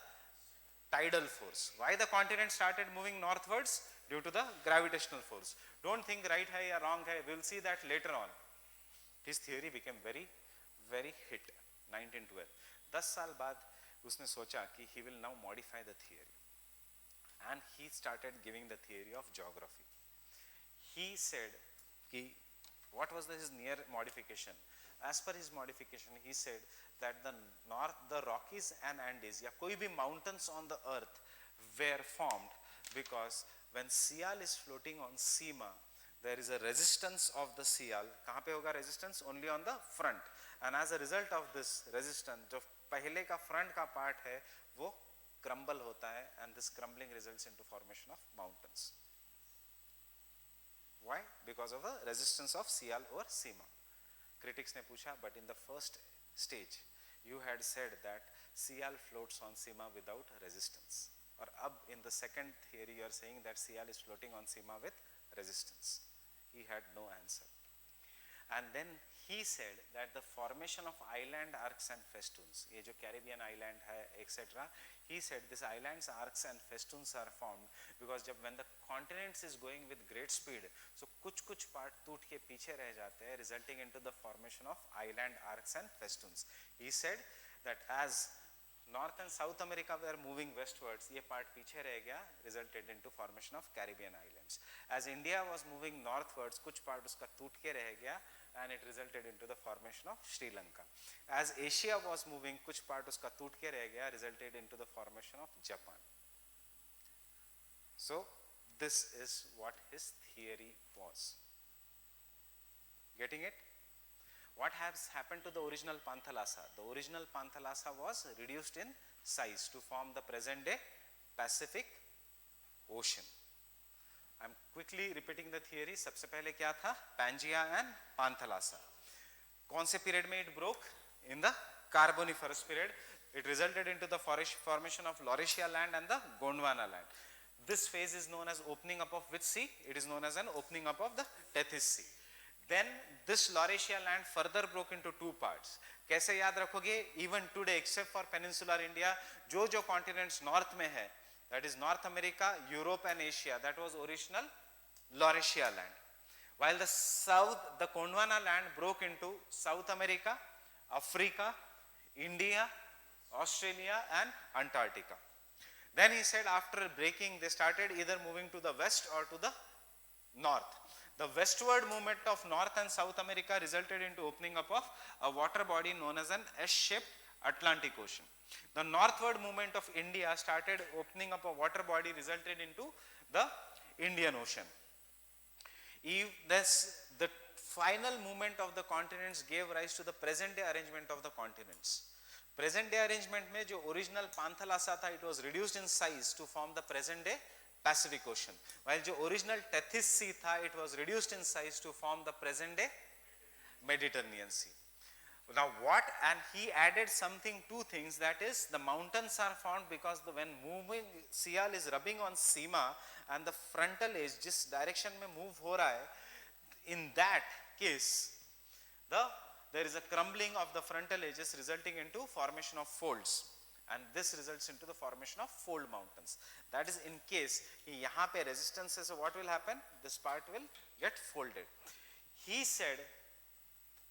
tidal force. Why the continent started moving northwards? Due to the gravitational force. Don't think right hai or wrong hai, we'll see that later on. His theory became very, very hit. 1912. 10 साल बाद उसने सोचा कि he will now modify the theory. And he started giving the theory of geography. He said, कि, what was his near modification? As per his modification, he said that the Rockies and Andes, या कोई भी mountains on the earth were formed because when Sial is floating on Sima, there is a resistance of the Sial. कहाँ पे होगा resistance? Only on the front. And as a result of this resistance, जो पहले का front का part है, वो crumble होता है, and this crumbling results into formation of mountains. Why? Because of the resistance of Sial over Sima. Critics ने पूछा, but in the first stage, you had said that Sial floats on Sima without resistance. Or अब in the second theory, you are saying that Sial is floating on Sima with resistance. He had no answer. And then he said that the formation of island arcs and festoons, ये जो Caribbean island है, etc. He said this islands, arcs and festoons are formed because when the continents is going with great speed, so कुछ part टूट के पीछे रह जाते हैं, resulting into the formation of island arcs and festoons. He said that as North and South America were moving westwards, ये part पीछे रह गया, resulted into formation of Caribbean islands. As India was moving northwards, कुछ part उसका टूट के रह गया, and it resulted into the formation of Sri Lanka. As Asia was moving, कुछ part उसका टूट के रह गया, resulted into the formation of Japan. So this is what his theory was. Getting it? What has happened to the original Panthalassa? The original Panthalassa was reduced in size to form the present day Pacific Ocean. I am quickly repeating the theory. सबसे पहले क्या था? Pangaea and Panthalassa. कौन से period में it broke? In the Carboniferous period. It resulted into the formation of Laurasia land and the Gondwana land. This phase is known as opening up of which sea? It is known as an opening up of the Tethys Sea. Then this Laurasia land further broke into two parts. कैसे याद रखोगे? Even today, except for peninsular India, जो continents north में है, that is North America, Europe and Asia, that was original Laurasia land. While the south, the Gondwana land broke into South America, Africa, India, Australia and Antarctica. Then he said after breaking, they started either moving to the west or to the north. The westward movement of North and South America resulted into opening up of a water body known as an S-shaped Atlantic Ocean. The northward movement of India started opening up a water body resulted into the Indian Ocean. The final movement of the continents gave rise to the present day arrangement of the continents. Present day arrangement में जो original Panthalassa था, it was reduced in size to form the present day Pacific Ocean. While the original Tethys Sea tha, it was reduced in size to form the present day Mediterranean Sea. Now what? And he added something, two things, that is the mountains are formed because when moving Sial is rubbing on Sima and the frontal edge जिस direction में move हो रहा है, in that case, there is a crumbling of the frontal edges resulting into formation of folds, and this results into the formation of fold mountains. That is in case यहाँ पे resistance है, so what will happen? This part will get folded. He said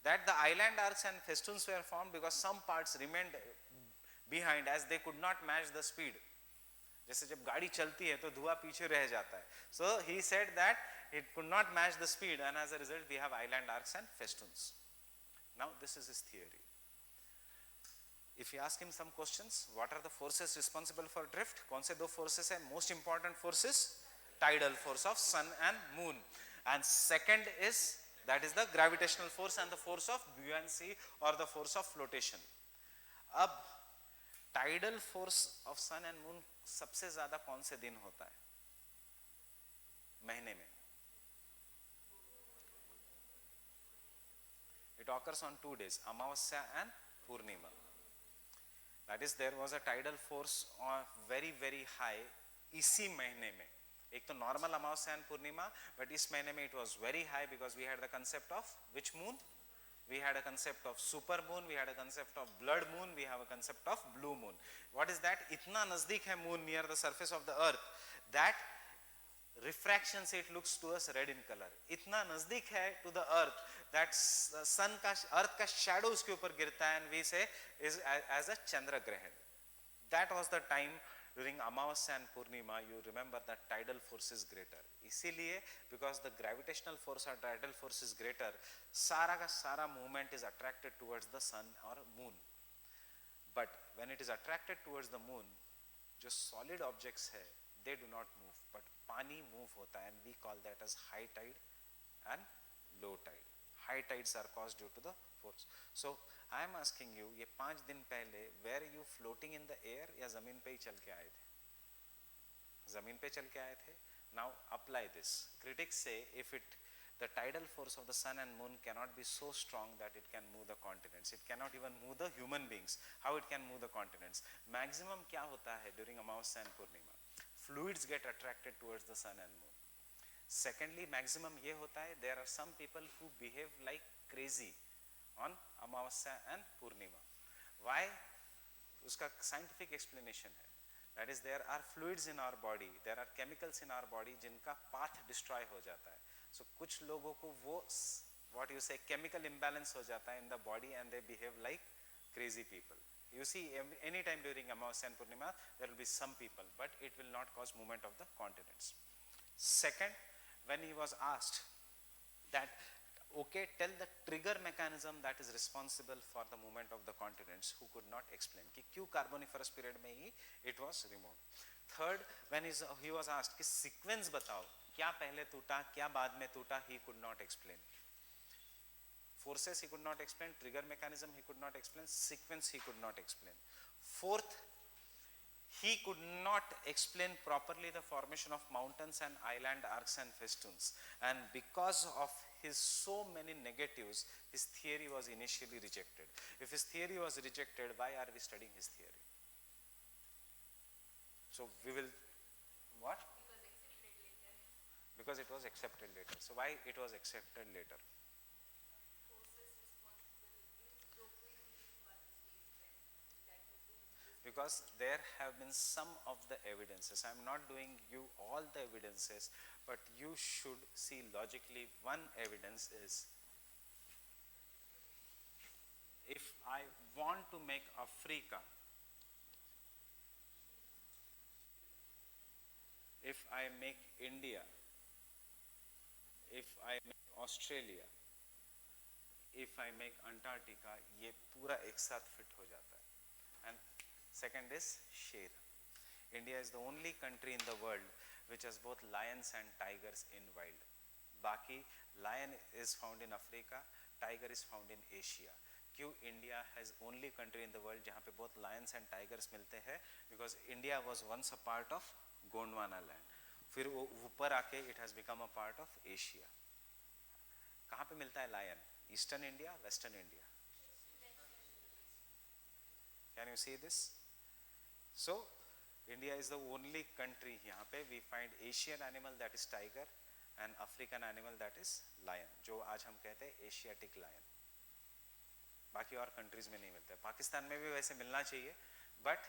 that the island arcs and festoons were formed because some parts remained behind as they could not match the speed. जैसे जब गाड़ी चलती है तो धुआं पीछे रह जाता है. So he said that it could not match the speed, and as a result we have island arcs and festoons. Now this is his theory. If you ask him some questions, what are the forces responsible for drift? कौन से दो forces हैं? Most important forces, tidal force of sun and moon, and second is, that is the gravitational force and the force of buoyancy or the force of flotation. अब tidal force of sun and moon सबसे ज्यादा कौन से दिन होता है महीने में? It occurs on 2 days, Amavasya and Purnima. That is, there was a tidal force very very high इसी महीने में. एक तो normal Amavasya and Purnima, but इस महीने में it was very high because we had the concept of which moon? We had a concept of super moon, we had a concept of blood moon, we have a concept of blue moon. What is that? इतना नजदीक है moon near the surface of the earth that refraction से it looks to us red in color. इतना नजदीक है to the earth that sun का earth का shadow उसके ऊपर गिरता है, and we say is as a Chandra Grahan. That was the time during Amavasya and Purnima. You remember that tidal force is greater. इसीलिए because the gravitational force or tidal force is greater, सारा का सारा movement is attracted towards the sun or moon. But when it is attracted towards the moon, जो solid objects है, they do not move, but पानी move होता है, and we call that as high tide and low tide. High tides are caused due to the force. So I am asking you, ये 5 दिन पहले were you floating in the air या जमीन पे ही चल के आए थे? जमीन पे चल के आए थे. Now apply this. Critics say if the tidal force of the sun and moon cannot be so strong that it can move the continents, it cannot even move the human beings, how it can move the continents? Maximum क्या होता है during Amavasya and Purnima? Fluids get attracted towards the sun and moon. Secondly, maximum ये होता है, there are some people who behave like crazy on Amavasya and Purnima. Why? उसका scientific explanation है. That is, there are fluids in our body, there are chemicals in our body जिनका path destroy हो जाता है. So कुछ लोगों को वो what you say chemical imbalance हो जाता है in the body, and they behave like crazy people. You see, any time during Amavasya and Purnima there will be some people, but it will not cause movement of the continents. Second, when he was asked that, okay, tell the trigger mechanism that is responsible for the movement of the continents, who could not explain कि क्यों Carboniferous period में ही it was removed. Third, when he was asked कि sequence बताओ, क्या पहले टूटा क्या बाद में टूटा, he could not explain. Forces he could not explain, trigger mechanism he could not explain, sequence he could not explain. Fourth, he could not explain properly the formation of mountains and island arcs and festoons, and because of his so many negatives, his theory was initially rejected. If his theory was rejected, why are we studying his theory? So we will, what? Because it was accepted later. So why it was accepted later? Because there have been some of the evidences. I am not doing you all the evidences, but you should see logically. One evidence is, if I want to make Africa, if I make India, if I make Australia, if I make Antarctica, ये पूरा एक साथ fit हो जाता है. And second is share. India is the only country in the world which has both lions and tigers in wild. बाकी lion is found in Africa, tiger is found in Asia. क्यों India has only country in the world जहाँ पे both lions and tigers मिलते हैं? Because India was once a part of Gondwana land. फिर वो ऊपर आके it has become a part of Asia. कहाँ पे मिलता है lion? Eastern India, Western India. Can you see this? So India is the only country यहाँ पे we find Asian animal, that is tiger, an African animal that is lion, जो आज हम कहते हैं एशियाटिक लायन. बाकी और कंट्रीज में नहीं मिलते. पाकिस्तान में भी वैसे मिलना चाहिए, बट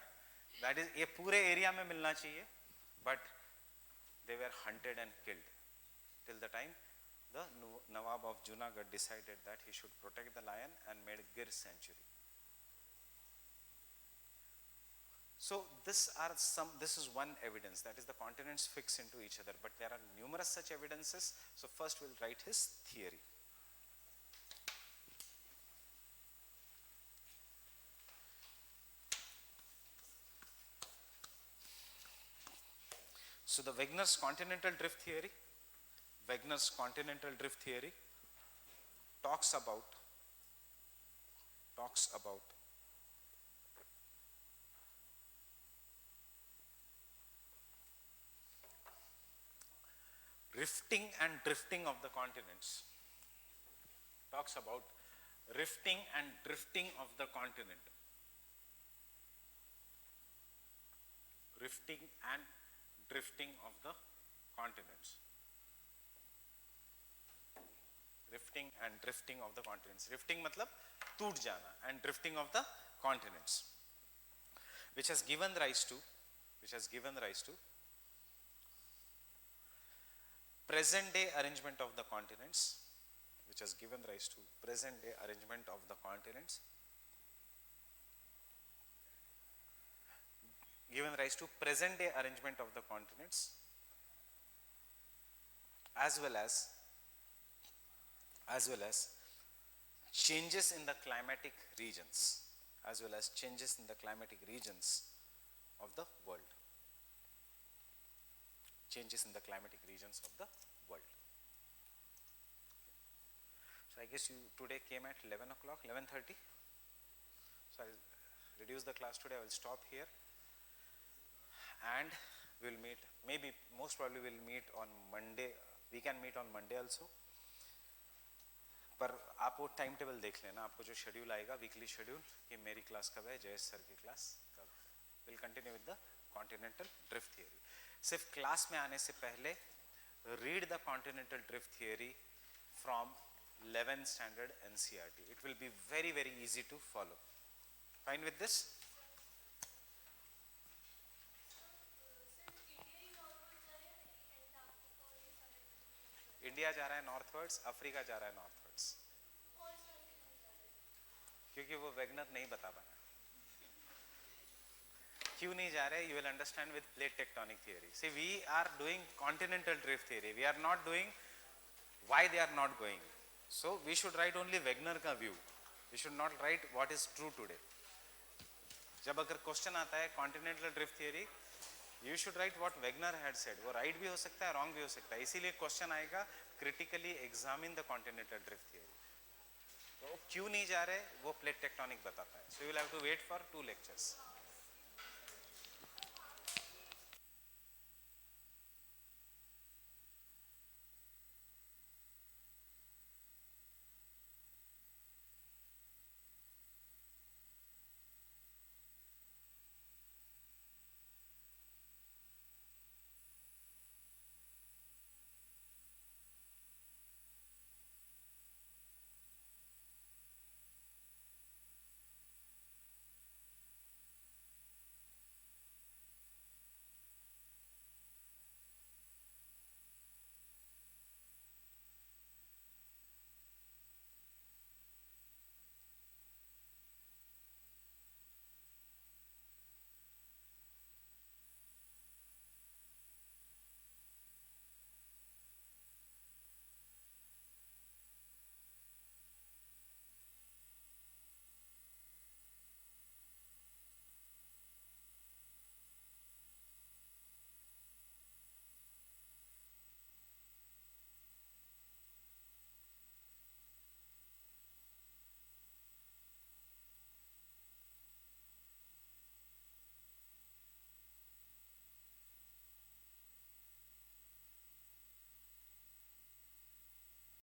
दैट इज, ये पूरे एरिया में मिलना चाहिए, but they were hunted and killed till the time the Nawab of Junagadh decided that he should protect the lion and made Gir sanctuary. So this is one evidence, that is the continents fix into each other, but there are numerous such evidences. So first we'll write his theory. So the Wegener's continental drift theory, talks about rifting and drifting of the continents. Talks about rifting and drifting of the continent. Rifting and drifting of the continents. Rifting and drifting of the continents. Rifting मतलब टूट जाना, and drifting of the continents, which has given rise to present day arrangement of the continents, as well as changes in the climatic regions, of the world. So I guess you today came at 11 o'clock, 11:30. So I'll reduce the class today. I will stop here, and we'll meet, maybe most probably we'll meet on Monday. We can meet on Monday also. पर आप वो time table देख लेना, आपको जो schedule आएगा, weekly schedule, कि मेरी क्लास कब है, जयेश सर की क्लास कब है. Will continue with the continental drift theory. सिर्फ क्लास में आने से पहले read the continental drift theory from 11th standard NCERT. It will be very, very easy to follow. Fine with this? India जा रहा है नॉर्थवर्ड्स, अफ्रीका जा रहा है नॉर्थवर्ड्स. क्योंकि वो वेगनर नहीं बता पाया. क्यों नहीं जा रहे? You will understand with plate tectonic theory. See, we are doing continental drift theory. We are not doing why they are not going. So we should write only Wegener का view. We should not write what is true today. जब अगर question आता है continental drift theory, you should write what Wegener had said. वो right भी हो सकता है, wrong भी हो सकता है. इसीलिए क्वेश्चन आएगा critically examine the continental drift theory. तो क्यों नहीं जा रहे वो plate tectonic बताता है. So you will have to wait for 2 lectures.